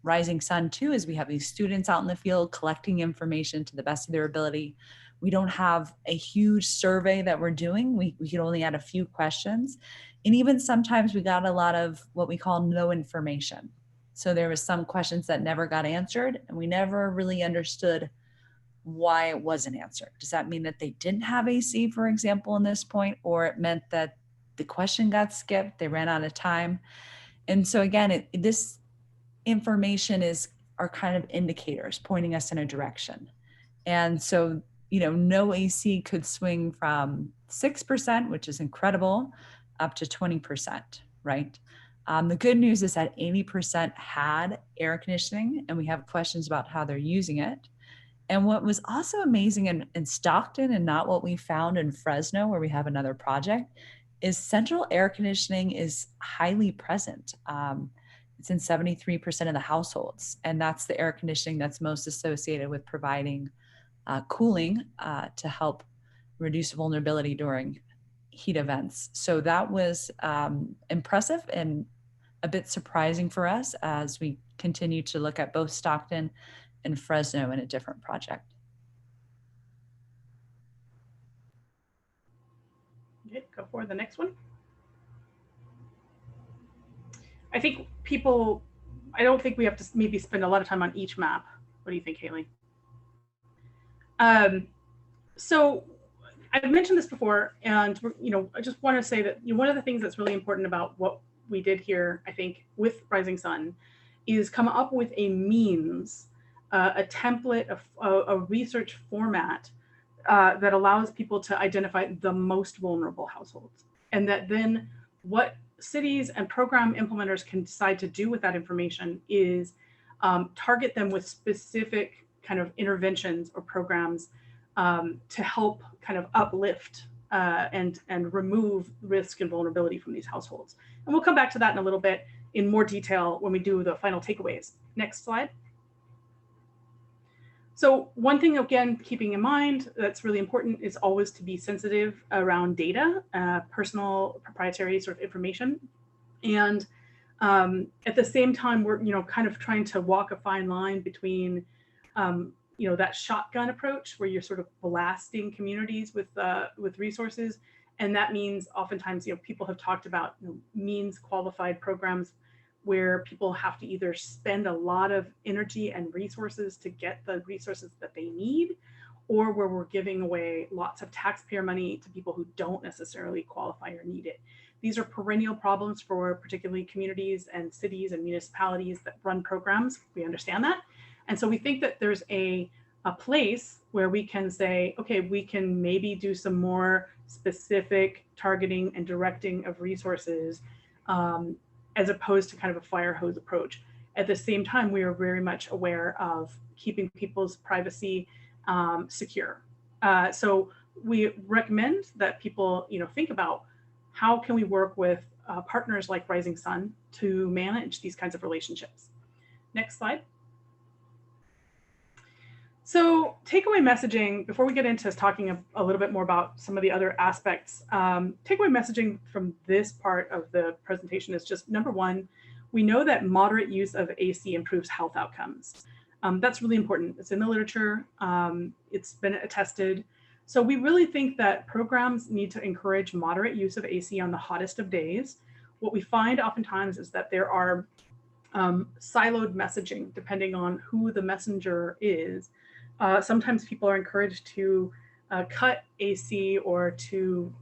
Rising Sun too, is we have these students out in the field collecting information to the best of their ability. We don't have a huge survey that we're doing. We can only add a few questions. And even sometimes we got a lot of what we call no information. So there was some questions that never got answered, and we never really understood why it wasn't answered. Does that mean that they didn't have AC, for example, in this point, or it meant that the question got skipped, they ran out of time? And so again, this information are kind of indicators pointing us in a direction. And so, no AC could swing from 6%, which is incredible, up to 20%, right? The good news is that 80% had air conditioning, and we have questions about how they're using it. And what was also amazing in Stockton, and not what we found in Fresno, where we have another project, is central air conditioning is highly present. It's in 73% of the households, and that's the air conditioning that's most associated with providing cooling to help reduce vulnerability during heat events. So that was impressive and a bit surprising for us as we continue to look at both Stockton and Fresno in a different project. Okay, go for the next one. I think I don't think we have to maybe spend a lot of time on each map. What do you think, Haley? So I've mentioned this before, and I just want to say that one of the things that's really important about what we did here, I think, with Rising Sun, is come up with a means, a template, a research format that allows people to identify the most vulnerable households, and that then what cities and program implementers can decide to do with that information is target them with specific kind of interventions or programs to help kind of uplift and remove risk and vulnerability from these households. And we'll come back to that in a little bit in more detail when we do the final takeaways. Next slide. So one thing, again, keeping in mind that's really important is always to be sensitive around data, personal proprietary sort of information. And at the same time, we're, kind of trying to walk a fine line between, that shotgun approach where you're sort of blasting communities with resources. And that means oftentimes, people have talked about means qualified programs where people have to either spend a lot of energy and resources to get the resources that they need, or where we're giving away lots of taxpayer money to people who don't necessarily qualify or need it. These are perennial problems for particularly communities and cities and municipalities that run programs. We understand that. And so we think that there's a place where we can say, okay, we can maybe do some more specific targeting and directing of resources as opposed to kind of a fire hose approach. At the same time, we are very much aware of keeping people's privacy secure. So we recommend that people, think about how can we work with partners like Rising Sun to manage these kinds of relationships. Next slide. So takeaway messaging, before we get into talking a little bit more about some of the other aspects, takeaway messaging from this part of the presentation is just, number one, we know that moderate use of AC improves health outcomes. That's really important. It's in the literature. It's been attested. So we really think that programs need to encourage moderate use of AC on the hottest of days. What we find oftentimes is that there are siloed messaging depending on who the messenger is. Sometimes people are encouraged to cut AC or to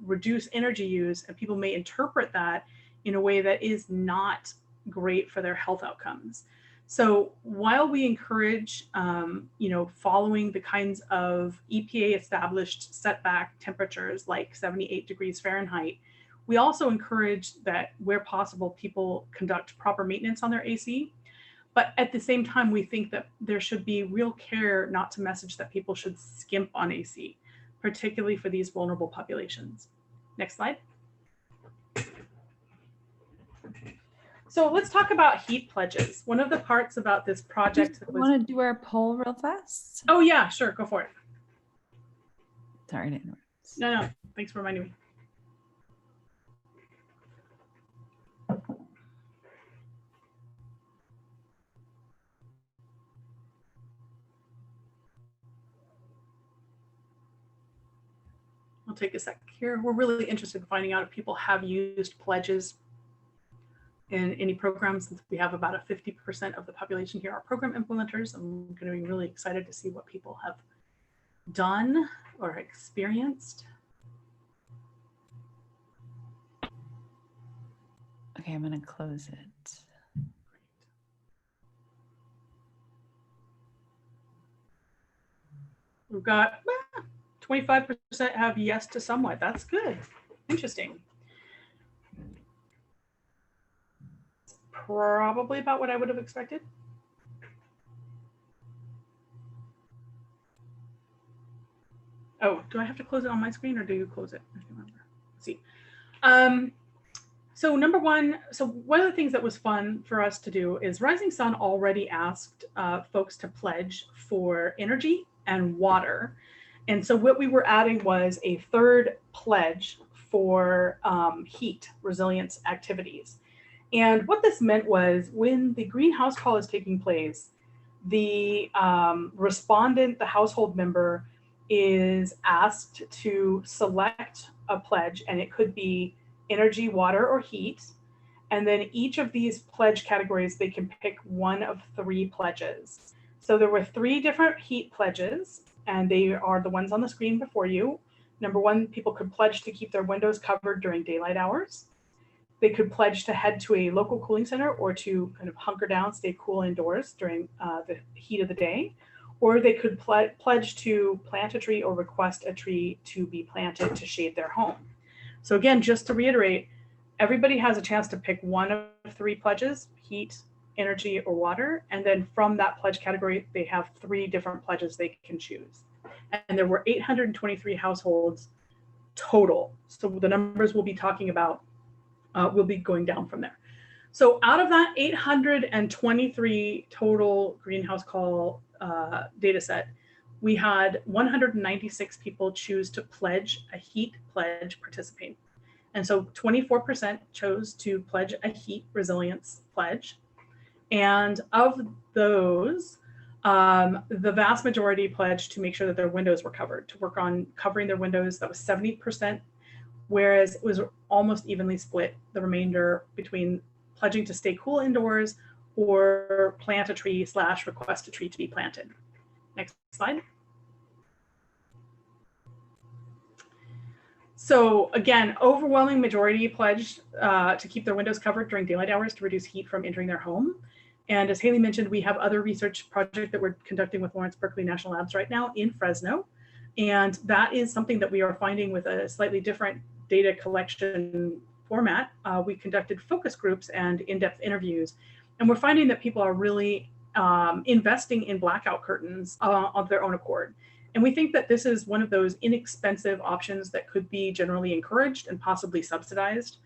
reduce energy use, and people may interpret that in a way that is not great for their health outcomes. So while we encourage following the kinds of EPA established setback temperatures like 78 degrees Fahrenheit, we also encourage that where possible people conduct proper maintenance on their AC. But at the same time, we think that there should be real care not to message that people should skimp on AC, particularly for these vulnerable populations. Next slide. So let's talk about heat pledges. One of the parts about this project that was... want to do our poll real fast? Oh yeah, sure, go for it. Sorry to interrupt. No, thanks for reminding me. I'll take a sec here. We're really interested in finding out if people have used pledges in any programs, since we have about a 50% of the population here are program implementers. I'm going to be really excited to see what people have done or experienced. Okay, I'm going to close it. We've got 25% have yes to somewhat. That's good. Interesting. Probably about what I would have expected. Oh, do I have to close it on my screen or do you close it? I can't remember. Let's see. So number one, so one of the things that was fun for us to do is Rising Sun already asked folks to pledge for energy and water. And so what we were adding was a third pledge for heat resilience activities. And what this meant was when the greenhouse call is taking place, the respondent, the household member, is asked to select a pledge, and it could be energy, water, or heat. And then each of these pledge categories, they can pick one of three pledges. So there were three different heat pledges, and they are the ones on the screen before you. Number one, people could pledge to keep their windows covered during daylight hours. They could pledge to head to a local cooling center or to kind of hunker down, stay cool indoors during the heat of the day. Or they could pledge to plant a tree or request a tree to be planted to shade their home. So again, just to reiterate, everybody has a chance to pick one of three pledges: heat, energy, or water. And then from that pledge category, they have three different pledges they can choose. And there were 823 households total. So the numbers we'll be talking about will be going down from there. So out of that 823 total greenhouse call data set, we had 196 people choose to pledge a heat pledge participate. And so 24% chose to pledge a heat resilience pledge. And of those, the vast majority pledged to make sure that their windows were covered, to work on covering their windows. That was 70%, whereas it was almost evenly split, the remainder between pledging to stay cool indoors or plant a tree / request a tree to be planted. Next slide. So again, overwhelming majority pledged to keep their windows covered during daylight hours to reduce heat from entering their home. And as Haley mentioned, we have other research project that we're conducting with Lawrence Berkeley National Labs right now in Fresno. And that is something that we are finding with a slightly different data collection format. We conducted focus groups and in-depth interviews, and we're finding that people are really investing in blackout curtains of their own accord. And we think that this is one of those inexpensive options that could be generally encouraged and possibly subsidized.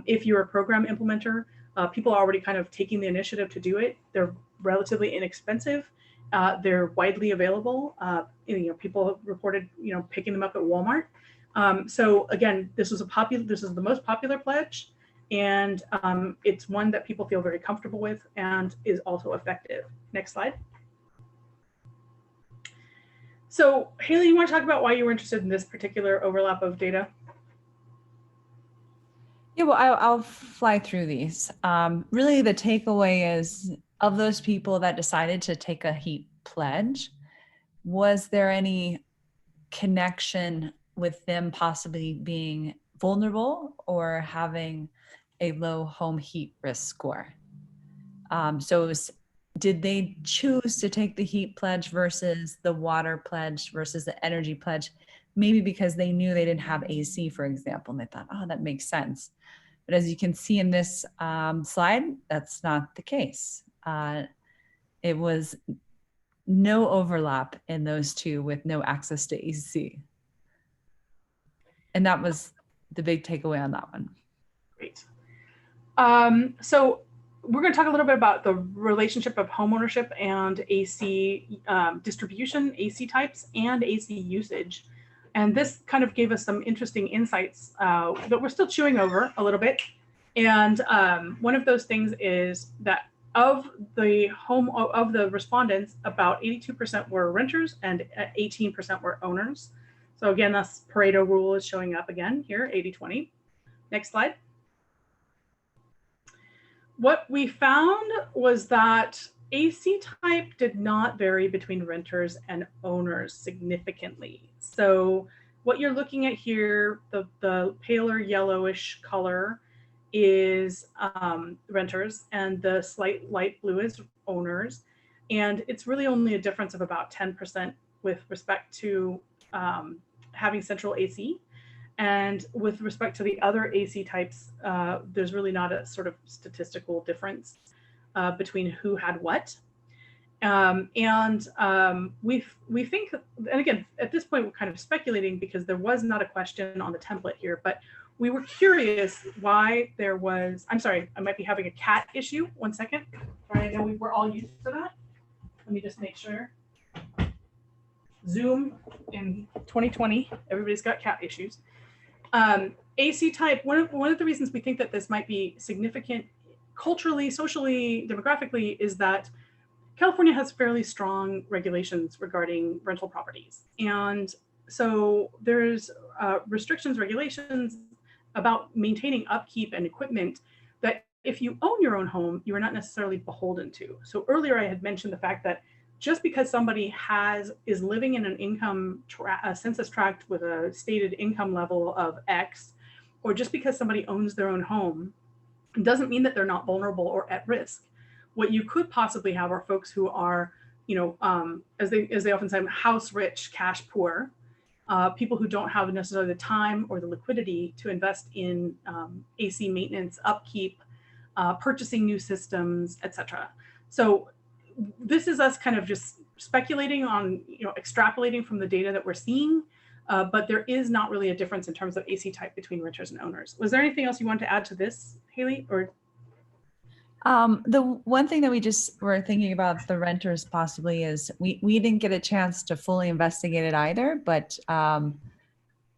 If you're a program implementer, people are already kind of taking the initiative to do it. They're relatively inexpensive. They're widely available. People have reported, picking them up at Walmart. So again, this is the most popular pledge, and it's one that people feel very comfortable with and is also effective. Next slide. So Haley, you want to talk about why you were interested in this particular overlap of data? Yeah, well, I'll fly through these. Really, the takeaway is, of those people that decided to take a heat pledge, was there any connection with them possibly being vulnerable or having a low home heat risk score? So it was, did they choose to take the heat pledge versus the water pledge versus the energy pledge? Maybe because they knew they didn't have AC, for example, and they thought, oh, that makes sense. But as you can see in this slide, that's not the case. It was no overlap in those two with no access to AC. And that was the big takeaway on that one. Great. So we're going to talk a little bit about the relationship of homeownership and AC distribution, AC types, and AC usage. And this kind of gave us some interesting insights that we're still chewing over a little bit. And one of those things is that of the respondents, about 82% were renters and 18% were owners. So again, this Pareto rule is showing up again here, 80-20. Next slide. What we found was that AC type did not vary between renters and owners significantly. So what you're looking at here, the paler yellowish color is renters, and the slight light blue is owners. And it's really only a difference of about 10% with respect to having central AC. And with respect to the other AC types, there's really not a sort of statistical difference between who had what. We think, and again, at this point, we're kind of speculating because there was not a question on the template here, but we were curious why there was, I'm sorry, I might be having a cat issue. 1 second. Sorry, I know we were all used to that. Let me just make sure. Zoom in 2020, everybody's got cat issues. AC type, one of the reasons we think that this might be significant culturally, socially, demographically, is that California has fairly strong regulations regarding rental properties. And so there's restrictions, regulations about maintaining upkeep and equipment that if you own your own home, you are not necessarily beholden to. So earlier I had mentioned the fact that just because somebody is living in an income census tract with a stated income level of X, or just because somebody owns their own home, doesn't mean that they're not vulnerable or at risk. What you could possibly have are folks who are, as they often say, house rich, cash poor, people who don't have necessarily the time or the liquidity to invest in AC maintenance, upkeep, purchasing new systems, etc. So this is us kind of just speculating on, extrapolating from the data that we're seeing, but there is not really a difference in terms of AC type between renters and owners. Was there anything else you wanted to add to this, Haley? Or The one thing that we just were thinking about the renters possibly is we didn't get a chance to fully investigate it either, but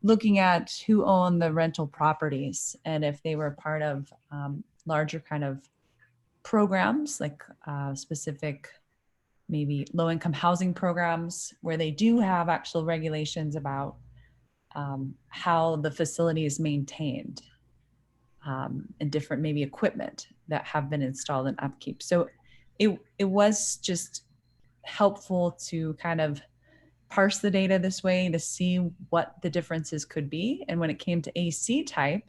looking at who owned the rental properties and if they were part of larger kind of programs like specific maybe low-income housing programs where they do have actual regulations about how the facility is maintained and different maybe equipment that have been installed and upkeep. So it was just helpful to kind of parse the data this way to see what the differences could be. And when it came to AC type,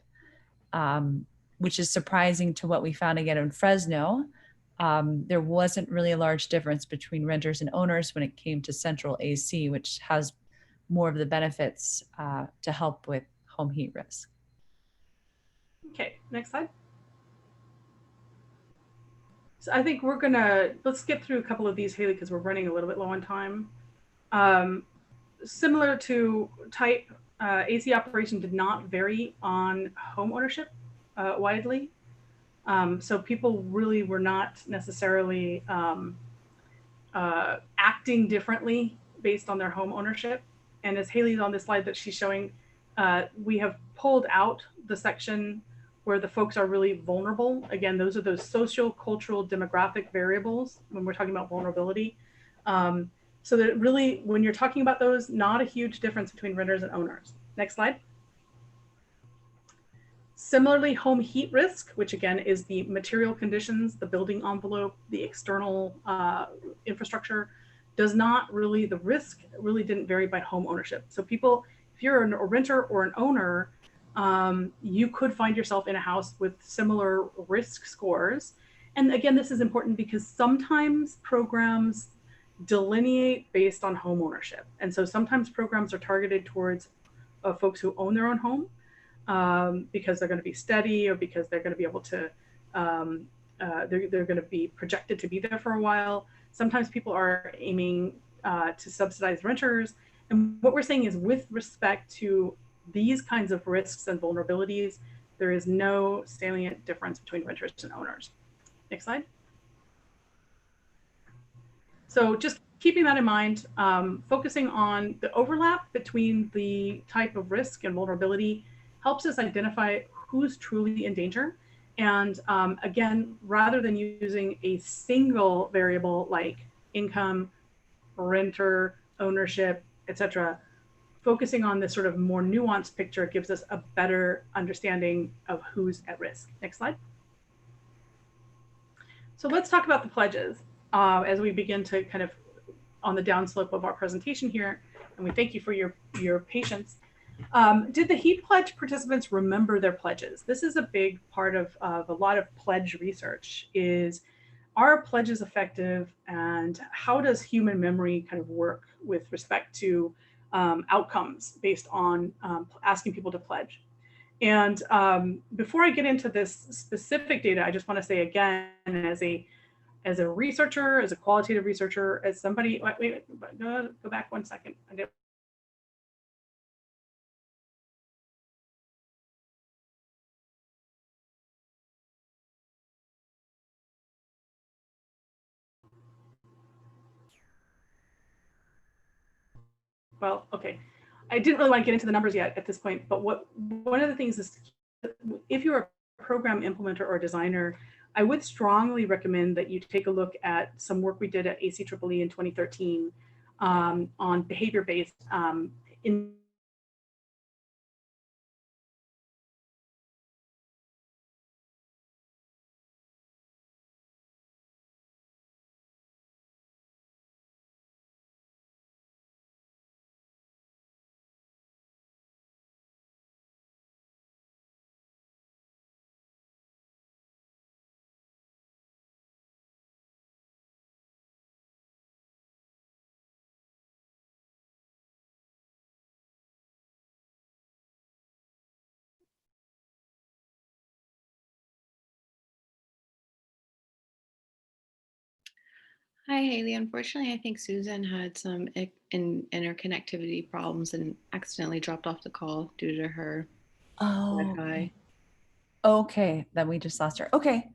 which is surprising to what we found again in Fresno, there wasn't really a large difference between renters and owners when it came to central AC, which has more of the benefits to help with home heat risk. Okay, next slide. So I think let's skip through a couple of these, Haley, because we're running a little bit low on time. Similar to type, AC operation did not vary on home ownership widely. So people really were not necessarily acting differently based on their home ownership. And as Haley's on this slide that she's showing, we have pulled out the section where the folks are really vulnerable. Again, those are those social, cultural, demographic variables when we're talking about vulnerability. So that really, when you're talking about those, not a huge difference between renters and owners. Next slide. Similarly, home heat risk, which again is the material conditions, the building envelope, the external infrastructure, the risk really didn't vary by home ownership. So people, if you're a renter or an owner, you could find yourself in a house with similar risk scores. And again, this is important because sometimes programs delineate based on home ownership. And so sometimes programs are targeted towards folks who own their own home because they're going to be steady or because they're going to be able to, they're going to be projected to be there for a while. Sometimes people are aiming to subsidize renters. And what we're saying is with respect to these kinds of risks and vulnerabilities, there is no salient difference between renters and owners. Next slide. So just keeping that in mind, focusing on the overlap between the type of risk and vulnerability helps us identify who's truly in danger. And again, rather than using a single variable like income, renter, ownership, etc., focusing on this sort of more nuanced picture gives us a better understanding of who's at risk. Next slide. So let's talk about the pledges as we begin to kind of on the downslope of our presentation here. And we thank you for your patience. Did the heat pledge participants remember their pledges? This is a big part of a lot of pledge research is, are pledges effective and how does human memory kind of work with respect to outcomes based on asking people to pledge? And before I get into this specific data, I just want to say again, as a researcher, as a qualitative researcher, as somebody, wait, go back 1 second. Well, okay. I didn't really want to get into the numbers yet at this point, but one of the things is if you're a program implementer or designer, I would strongly recommend that you take a look at some work we did at ACEEE in 2013 on behavior-based in Hi, Haley. Unfortunately, I think Susan had some interconnectivity problems and accidentally dropped off the call due to her Wi-Fi. Okay, then we just lost her. Okay.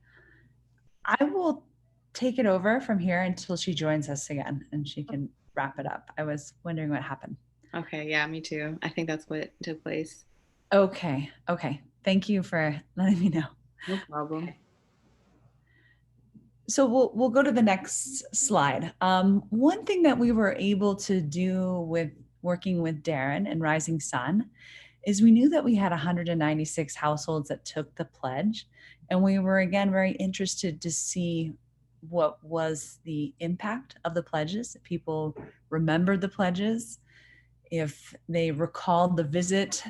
I will take it over from here until she joins us again and she can wrap it up. I was wondering what happened. Okay, yeah, me too. I think that's what took place. Okay. Thank you for letting me know. No problem. So we'll go to the next slide. One thing that we were able to do with working with Darren and Rising Sun is we knew that we had 196 households that took the pledge. And we were, again, very interested to see what was the impact of the pledges. If people remembered the pledges, if they recalled the visit,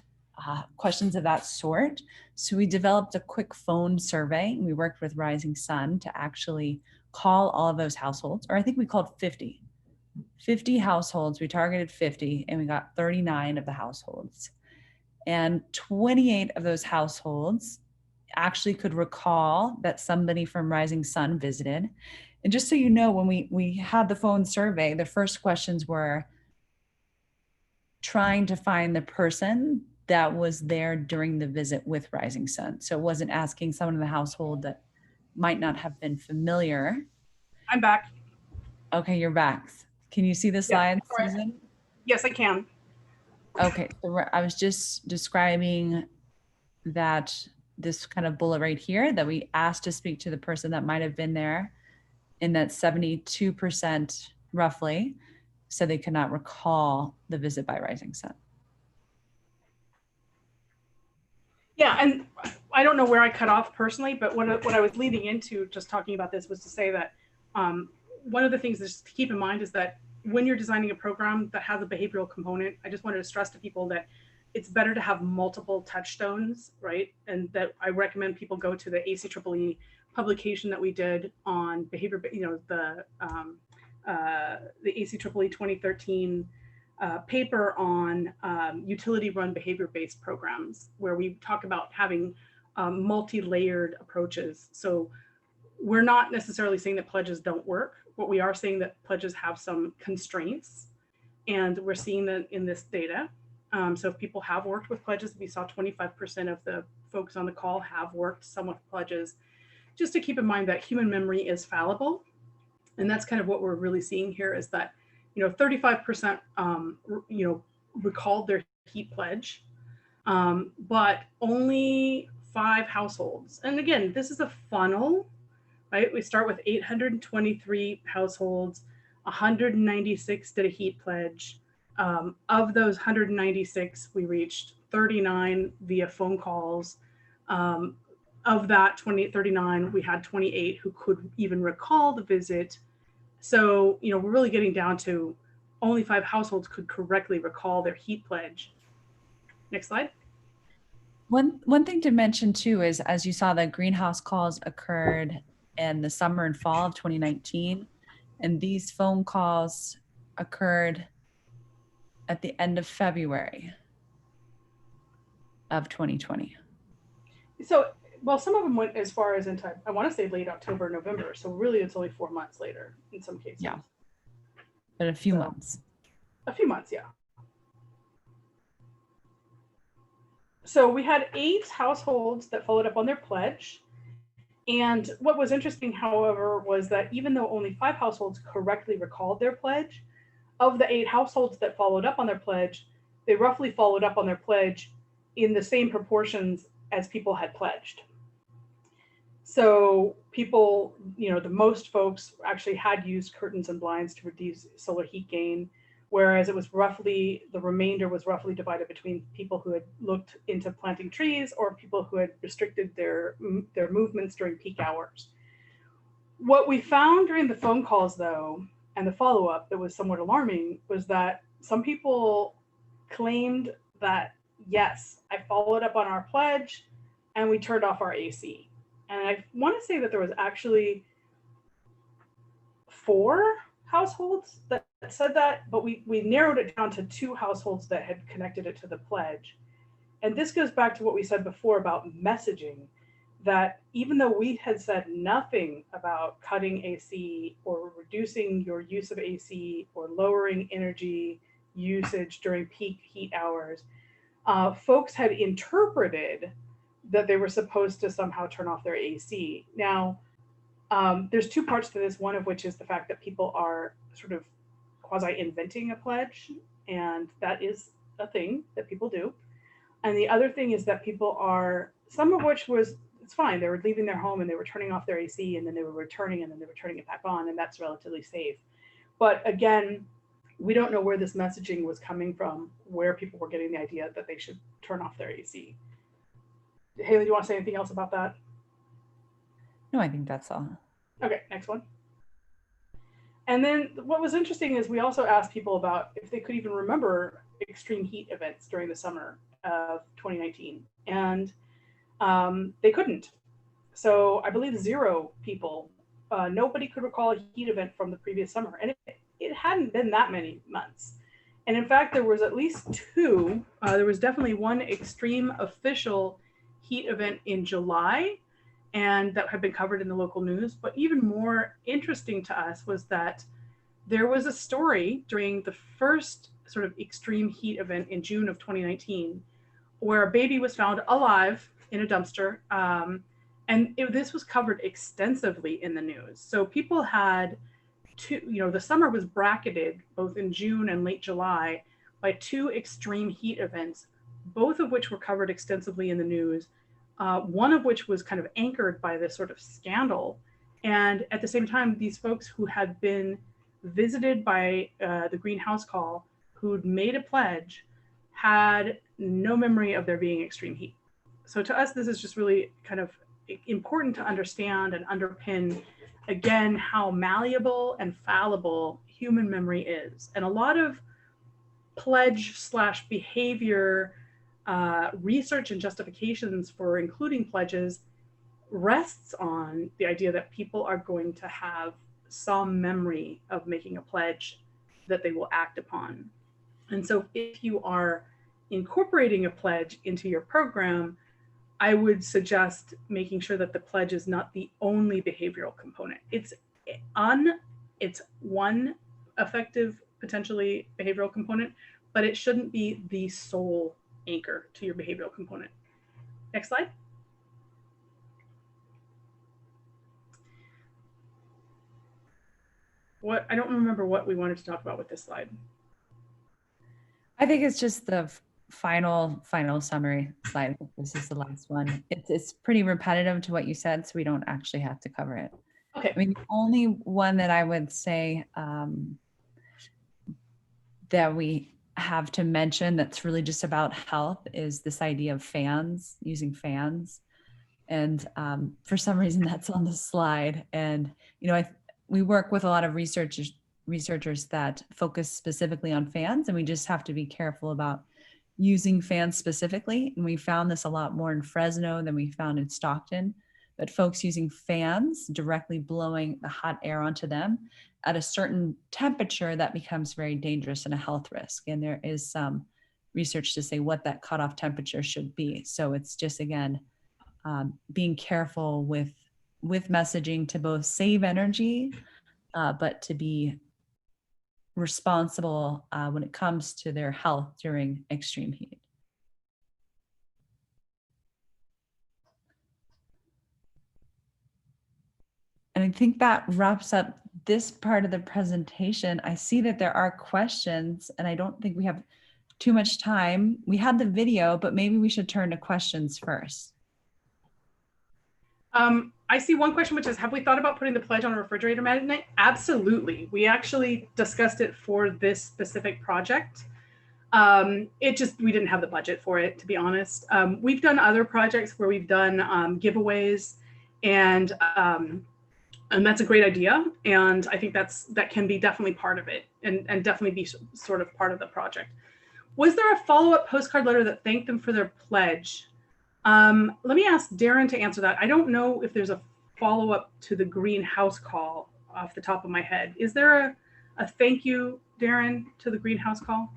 questions of that sort. So we developed a quick phone survey. We worked with Rising Sun to actually call all of those households, or I think we called 50 households. We targeted 50 and we got 39 of the households. And 28 of those households actually could recall that somebody from Rising Sun visited. And just so you know, when we had the phone survey, the first questions were trying to find the person that was there during the visit with Rising Sun. So it wasn't asking someone in the household that might not have been familiar. I'm back. Okay, you're back. Can you see the slide, Susan? Yes, I can. Okay, so I was just describing that this kind of bullet right here, that we asked to speak to the person that might have been there, in that 72% roughly said they could not recall the visit by Rising Sun. Yeah, and I don't know where I cut off personally, but what I was leading into just talking about this was to say that one of the things just to keep in mind is that when you're designing a program that has a behavioral component, I just wanted to stress to people that it's better to have multiple touchstones, right? And that I recommend people go to the ACEEE publication that we did on behavior, you know, the ACEEE 2013 paper on utility-run behavior-based programs, where we talk about having multi-layered approaches. So we're not necessarily saying that pledges don't work, but we are saying that pledges have some constraints, and we're seeing that in this data. So if people have worked with pledges, we saw 25% of the folks on the call have worked some with pledges. Just to keep in mind that human memory is fallible, and that's kind of what we're really seeing here is that, you know, 35% you know, recalled their heat pledge, but only 5 households. And again, this is a funnel, right? We start with 823 households, 196 did a heat pledge. Of those 196, we reached 39 via phone calls. Of that 39, we had 28 who could even recall the visit. So, you know, we're really getting down to only 5 households could correctly recall their heat pledge. Next slide. One thing to mention too is, as you saw, the greenhouse calls occurred in the summer and fall of 2019, and these phone calls occurred at the end of February of 2020. So, well, some of them went as far as into, I want to say late October, November. So really it's only 4 months later in some cases. Yeah, but a few months. A few months, yeah. So we had 8 households that followed up on their pledge. And what was interesting, however, was that even though only 5 households correctly recalled their pledge, of the 8 households that followed up on their pledge, they roughly followed up on their pledge in the same proportions as people had pledged. So people, you know, the most folks actually had used curtains and blinds to reduce solar heat gain, whereas it was roughly, the remainder was roughly divided between people who had looked into planting trees or people who had restricted their movements during peak hours. What we found during the phone calls, though, and the follow-up that was somewhat alarming, was that some people claimed that, yes, I followed up on our pledge and we turned off our AC. And I want to say that there was actually 4 households that said that, but we narrowed it down to 2 households that had connected it to the pledge. And this goes back to what we said before about messaging, that even though we had said nothing about cutting AC or reducing your use of AC or lowering energy usage during peak heat hours, folks had interpreted that they were supposed to somehow turn off their AC. Now, There's two parts to this, one of which is the fact that people are sort of quasi-inventing a pledge, and that is a thing that people do. And the other thing is that people are, some of which was, it's fine, they were leaving their home and they were turning off their AC and then they were returning and then they were turning it back on, and that's relatively safe. But again, we don't know where this messaging was coming from, where people were getting the idea that they should turn off their AC. Haley, do you want to say anything else about that? No, I think that's all. Okay, next one. And then what was interesting is we also asked people about if they could even remember extreme heat events during the summer of 2019, and they couldn't. So I believe 0 people, nobody could recall a heat event from the previous summer, and it hadn't been that many months. And in fact, there was at least 2. There was definitely one extreme official heat event in July, and that had been covered in the local news. But even more interesting to us was that there was a story during the first sort of extreme heat event in June of 2019, where a baby was found alive in a dumpster. And this was covered extensively in the news. So people had the summer was bracketed both in June and late July by 2 extreme heat events, both of which were covered extensively in the news. One of which was kind of anchored by this sort of scandal. And at the same time, these folks who had been visited by the greenhouse call, who'd made a pledge, had no memory of there being extreme heat. So to us, this is just really kind of important to understand and underpin, again, how malleable and fallible human memory is. And a lot of pledge/behavior research and justifications for including pledges rests on the idea that people are going to have some memory of making a pledge that they will act upon. And so if you are incorporating a pledge into your program, I would suggest making sure that the pledge is not the only behavioral component. It's one effective, potentially behavioral component, but it shouldn't be the sole anchor to your behavioral component. Next slide. I don't remember what we wanted to talk about with this slide. I think it's just the final summary slide. This is the last one. It's pretty repetitive to what you said, so we don't actually have to cover it. Okay. I mean, the only one that I would say that we have to mention that's really just about health is this idea of fans, using fans. And for some reason that's on the slide. And, we work with a lot of researchers that focus specifically on fans, and we just have to be careful about using fans specifically. And we found this a lot more in Fresno than we found in Stockton, but folks using fans directly blowing the hot air onto them at a certain temperature, that becomes very dangerous and a health risk. And there is some research to say what that cutoff temperature should be. So it's just, again, being careful with messaging to both save energy, but to be responsible when it comes to their health during extreme heat. And I think that wraps up this part of the presentation. I see that there are questions, and I don't think we have too much time. We had the video, but maybe we should turn to questions first. I see one question, which is, have we thought about putting the pledge on a refrigerator magnet? Absolutely. We actually discussed it for this specific project. We didn't have the budget for it, to be honest. We've done other projects where we've done giveaways, and that's a great idea. And I think that can be definitely part of it, and definitely be sort of part of the project. Was there a follow-up postcard letter that thanked them for their pledge? Let me ask Darren to answer that. I don't know if there's a follow-up to the greenhouse call off the top of my head. Is there a thank you, Darren, to the greenhouse call?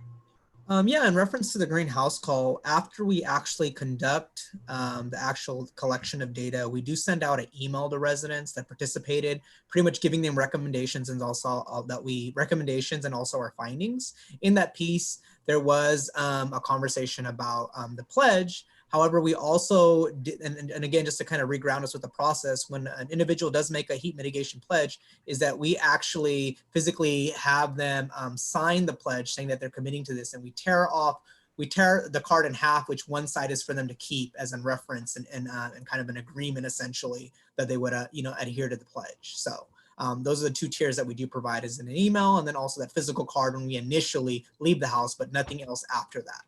Yeah, in reference to the greenhouse call, after we actually conduct the actual collection of data, we do send out an email to residents that participated, pretty much giving them recommendations and also recommendations and also our findings. In that piece, there was a conversation about the pledge. However, we also did, and again, just to kind of reground us with the process, when an individual does make a heat mitigation pledge, is that we actually physically have them sign the pledge saying that they're committing to this, and we tear the card in half, which one side is for them to keep as in reference and kind of an agreement essentially that they would adhere to the pledge. So those are the two tiers that we do provide, is in an email, and then also that physical card when we initially leave the house, but nothing else after that.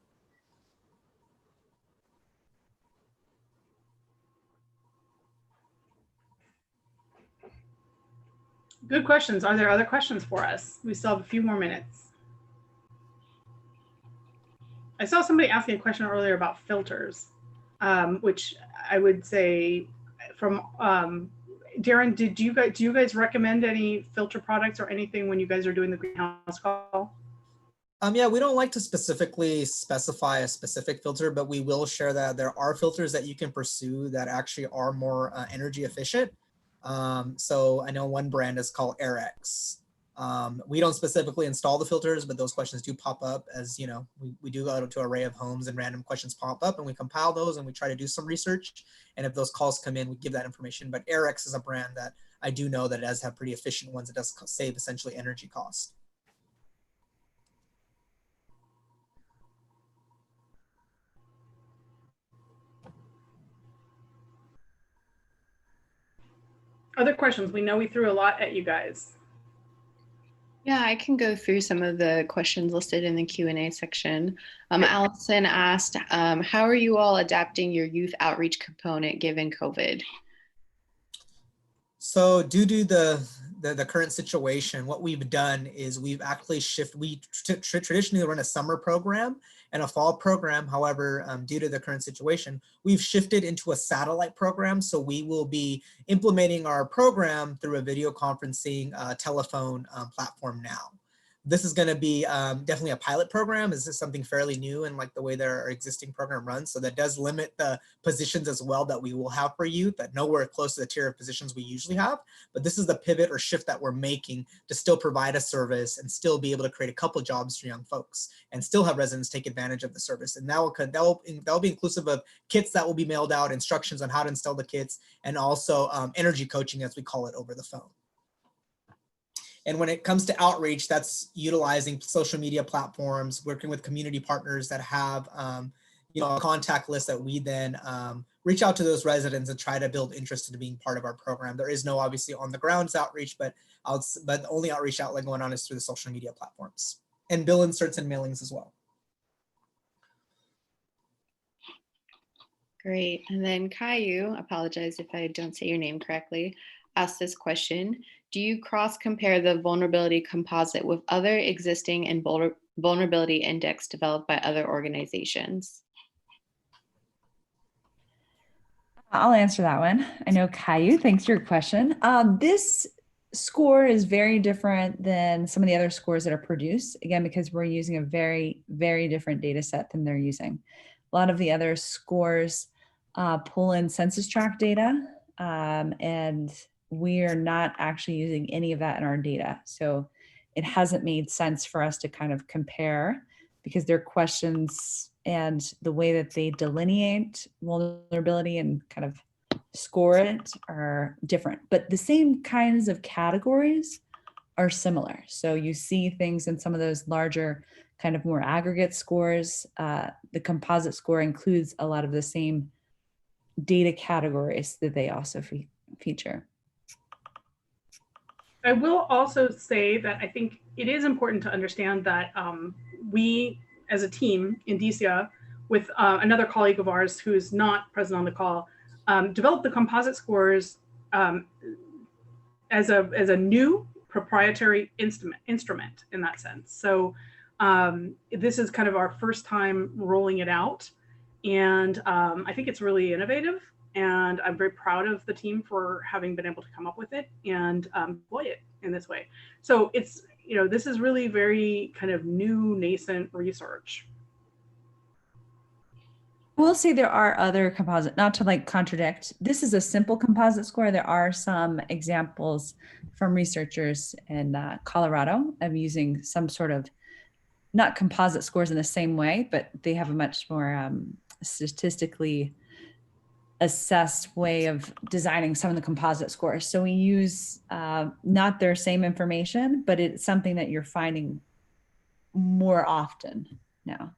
Good questions. Are there other questions for us? We still have a few more minutes. I saw somebody asking a question earlier about filters, which I would say from Darren, do you guys recommend any filter products or anything when you guys are doing the greenhouse call? Yeah, we don't like to specifically specify a specific filter, but we will share that there are filters that you can pursue that actually are more energy efficient. So I know one brand is called AirX. We don't specifically install the filters, but those questions do pop up as, we do go to an array of homes and random questions pop up, and we compile those and we try to do some research. And if those calls come in, we give that information. But AirX is a brand that I do know that it does have pretty efficient ones. It does save essentially energy costs. Other questions? We know we threw a lot at you guys. Yeah, I can go through some of the questions listed in the Q&A section. Allison asked, how are you all adapting your youth outreach component given COVID? So due to the current situation, what we've done is we've actually we traditionally run a summer program and a fall program. However, due to the current situation, we've shifted into a satellite program. So we will be implementing our program through a video conferencing telephone platform now. This is going to be definitely a pilot program. This is something fairly new in like the way their existing program runs. So that does limit the positions as well that we will have for youth, that nowhere close to the tier of positions we usually have. But this is the pivot or shift that we're making to still provide a service and still be able to create a couple of jobs for young folks and still have residents take advantage of the service. And that will be inclusive of kits that will be mailed out, instructions on how to install the kits, and also energy coaching, as we call it, over the phone. And when it comes to outreach, that's utilizing social media platforms, working with community partners that have a contact list that we then reach out to those residents and try to build interest in being part of our program. There is no obviously on the grounds outreach, but the only outreach outlet going on is through the social media platforms and bill inserts and mailings as well. Great. And then Caillou, apologize if I don't say your name correctly, asked this question. Do you cross-compare the vulnerability composite with other existing and vulnerability index developed by other organizations? I'll answer that one. I know Caillou, thanks for your question. This score is very different than some of the other scores that are produced, again, because we're using a very, very different data set than they're using. A lot of the other scores pull in census tract data, and we are not actually using any of that in our data. So it hasn't made sense for us to kind of compare because their questions and the way that they delineate vulnerability and kind of score it are different, but the same kinds of categories are similar. So you see things in some of those larger kind of more aggregate scores. The composite score includes a lot of the same data categories that they also feature. I will also say that I think it is important to understand that we, as a team, Indicia, with another colleague of ours who's not present on the call, developed the composite scores as a new proprietary instrument in that sense. So this is kind of our first time rolling it out, and I think it's really innovative. And I'm very proud of the team for having been able to come up with it and employ it in this way. So it's, this is really very kind of new nascent research. We'll say there are other composite, not to like contradict. This is a simple composite score. There are some examples from researchers in Colorado of using some sort of, not composite scores in the same way, but they have a much more statistically assessed way of designing some of the composite scores. So we use not their same information, but it's something that you're finding more often now.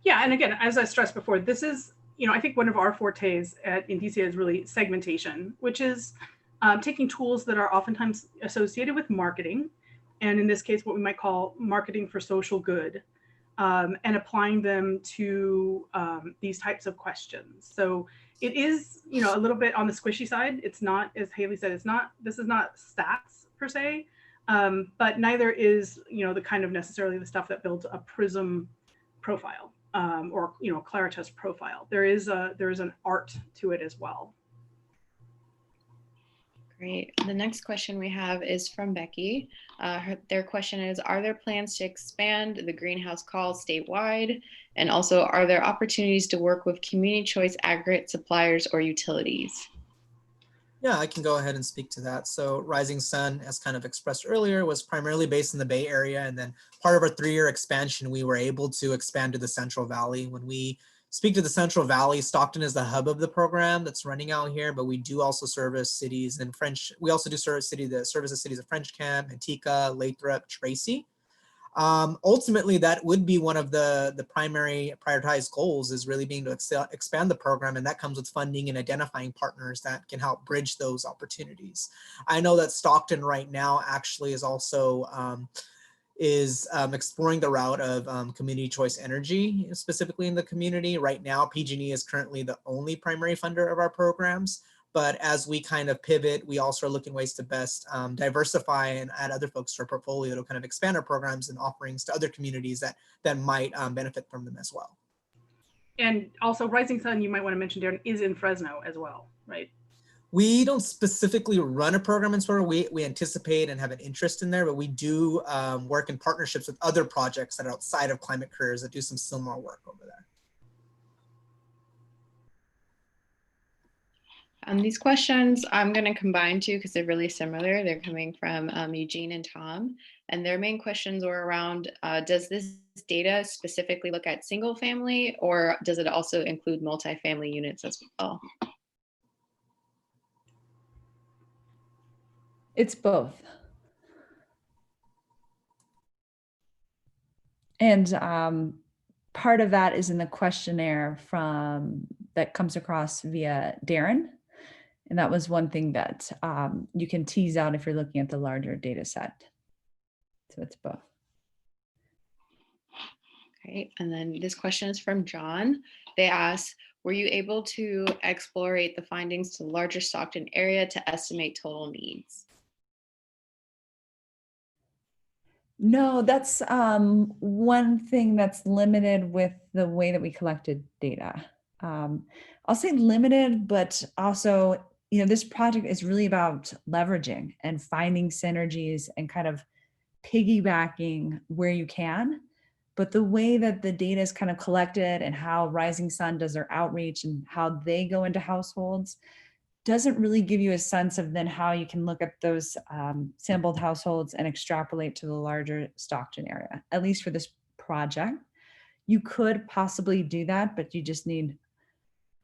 Yeah, and again, as I stressed before, this is, I think one of our fortes at Indicia is really segmentation, which is taking tools that are oftentimes associated with marketing, and in this case, what we might call marketing for social good, and applying them to these types of questions. So it is, a little bit on the squishy side. It's not, as Haley said, this is not stats per se, but neither is, the kind of necessarily the stuff that builds a PRISM profile. Or Claritas profile. There is an art to it as well. Great. The next question we have is from Becky. Their question is, are there plans to expand the greenhouse call statewide? And also, are there opportunities to work with community choice aggregate suppliers or utilities? Yeah, I can go ahead and speak to that. So Rising Sun, as kind of expressed earlier, was primarily based in the Bay Area. And then part of our 3-year expansion, we were able to expand to the Central Valley. When we speak to the Central Valley, Stockton is the hub of the program that's running out here, but we do also service cities in French. We also do service the cities of French Camp, Antigua, Lathrop, Tracy. Ultimately, that would be one of the primary prioritized goals, is really being to expand the program, and that comes with funding and identifying partners that can help bridge those opportunities. I know that Stockton right now actually is also exploring the route of community choice energy, specifically in the community. Right now, PG&E is currently the only primary funder of our programs. But as we kind of pivot, we also are looking ways to best diversify and add other folks to our portfolio to kind of expand our programs and offerings to other communities that might benefit from them as well. And also Rising Sun, you might want to mention, Darren, is in Fresno as well, right? We don't specifically run a program in Fresno. We anticipate and have an interest in there, but we do work in partnerships with other projects that are outside of Climate Careers that do some similar work over there. These questions I'm going to combine two because they're really similar. They're coming from Eugene and Tom, and their main questions were around, does this data specifically look at single family, or does it also include multifamily units as well? It's both. And part of that is in the questionnaire that comes across via Darren. And that was one thing that you can tease out if you're looking at the larger data set. So it's both. Okay, and then this question is from John. They ask, were you able to explorate the findings to the larger Stockton area to estimate total needs? No, that's one thing that's limited with the way that we collected data. I'll say limited, but also, this project is really about leveraging and finding synergies and kind of piggybacking where you can. But the way that the data is kind of collected and how Rising Sun does their outreach and how they go into households doesn't really give you a sense of then how you can look at those sampled households and extrapolate to the larger Stockton area, at least for this project. You could possibly do that, but you just need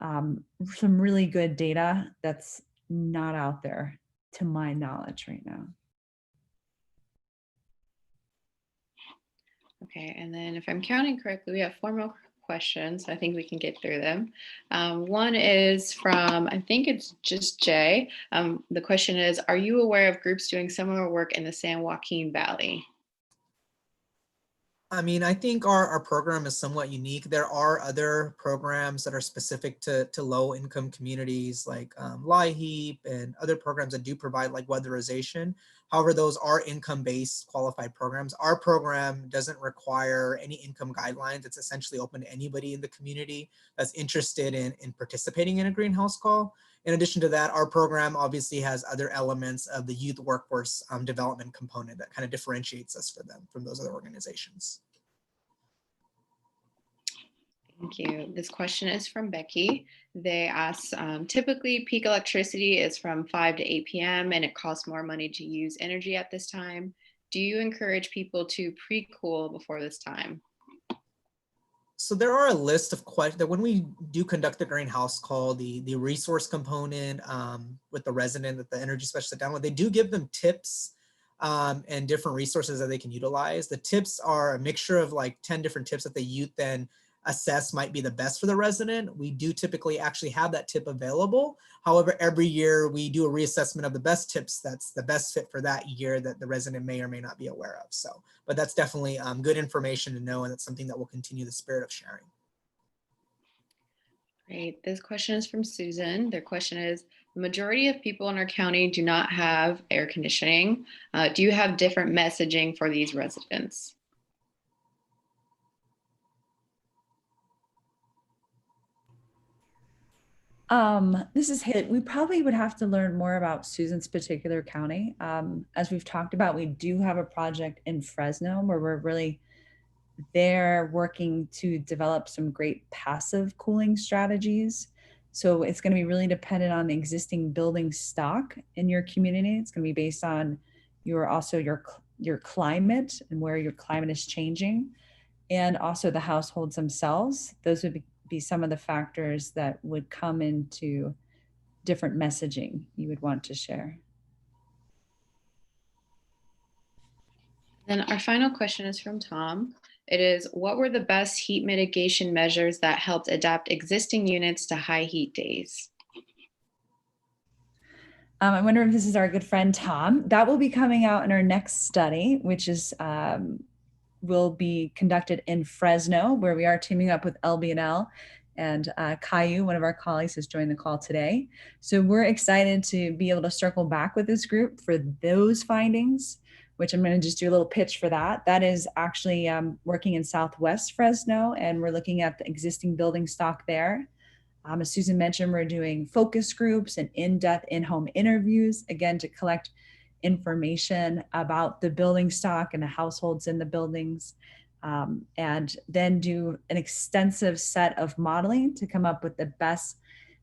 some really good data that's not out there, to my knowledge right now. Okay, and then if I'm counting correctly, we have 4 more questions. I think we can get through them. One is from, I think it's just Jay. The question is, are you aware of groups doing similar work in the San Joaquin Valley? I mean, I think our program is somewhat unique. There are other programs that are specific to low income communities like LIHEAP and other programs that do provide like weatherization. However, those are income-based qualified programs. Our program doesn't require any income guidelines. It's essentially open to anybody in the community that's interested in participating in a greenhouse call. In addition to that, our program obviously has other elements of the youth workforce development component that kind of differentiates us from those other organizations. Thank you. This question is from Becky. They ask, typically peak electricity is from 5 to 8 p.m. and it costs more money to use energy at this time. Do you encourage people to pre-cool before this time? So there are a list of questions that when we do conduct the green house call, the resource component with the resident that the energy specialist download, they do give them tips and different resources that they can utilize. The tips are a mixture of like 10 different tips that the then assess might be the best for the resident. We do typically actually have that tip available. However, every year we do a reassessment of the best tips that's the best fit for that year that the resident may or may not be aware of. So, but that's definitely good information to know, and it's something that will continue the spirit of sharing. Great. This question is from Susan. Their question is, the majority of people in our county do not have air conditioning. Do you have different messaging for these residents? This is Haley. We probably would have to learn more about Susan's particular county. As we've talked about, we do have a project in Fresno where we're really there working to develop some great passive cooling strategies. So it's going to be really dependent on the existing building stock in your community. It's going to be based on your climate and where your climate is changing, and also the households themselves. Those would be some of the factors that would come into different messaging you would want to share. Then our final question is from Tom. It is, what were the best heat mitigation measures that helped adapt existing units to high heat days? I wonder if this is our good friend Tom. That will be coming out in our next study, which is will be conducted in Fresno, where we are teaming up with LB&L, and Caillou, one of our colleagues, has joined the call today. So we're excited to be able to circle back with this group for those findings, which I'm going to just do a little pitch for that. That is actually working in Southwest Fresno, and we're looking at the existing building stock there. As Susan mentioned, we're doing focus groups and in-depth in-home interviews, again, to collect information about the building stock and the households in the buildings, and then do an extensive set of modeling to come up with the best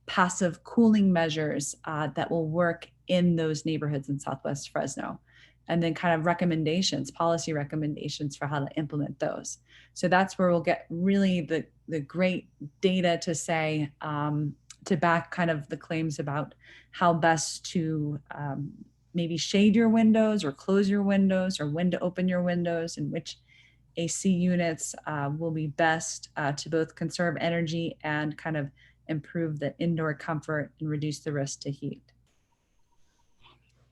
passive cooling measures that will work in those neighborhoods in Southwest Fresno, and then kind of recommendations, policy recommendations for how to implement those. So that's where we'll get really the great data to say, to back kind of the claims about how best to maybe shade your windows or close your windows, or when to open your windows, and which AC units will be best to both conserve energy and kind of improve the indoor comfort and reduce the risk to heat.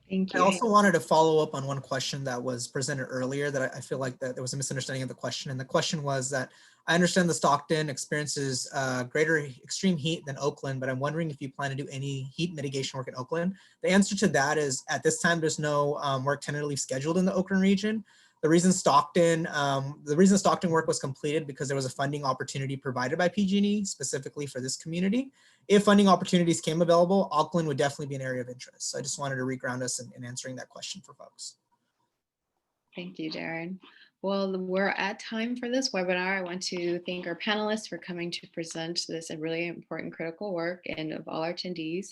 Thank you. I also wanted to follow up on one question that was presented earlier that I feel like that there was a misunderstanding of the question. And the question was that I understand the Stockton experiences greater extreme heat than Oakland, but I'm wondering if you plan to do any heat mitigation work in Oakland. The answer to that is at this time, there's no work tentatively scheduled in the Oakland region. The reason Stockton work was completed because there was a funding opportunity provided by PG&E specifically for this community. If funding opportunities came available, Auckland would definitely be an area of interest. So I just wanted to reground us in answering that question for folks. Thank you, Darren. Well, we're at time for this webinar. I want to thank our panelists for coming to present this really important critical work, and of all our attendees.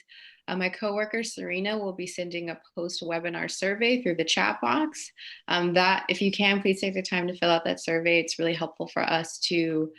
My coworker Serena will be sending a post-webinar survey through the chat box. That, if you can, please take the time to fill out that survey. It's really helpful for us to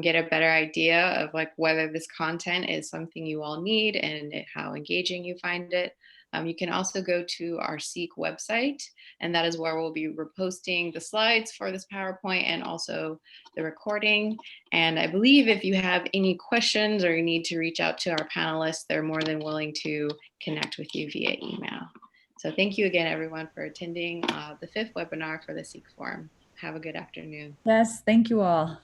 get a better idea of like whether this content is something you all need and how engaging you find it. You can also go to our SEEC website, and that is where we'll be reposting the slides for this PowerPoint and also the recording. And I believe if you have any questions or you need to reach out to our panelists, they're more than willing to connect with you via email. So thank you again, everyone, for attending the 5th webinar for the SEEC Forum. Have a good afternoon. Yes, thank you all.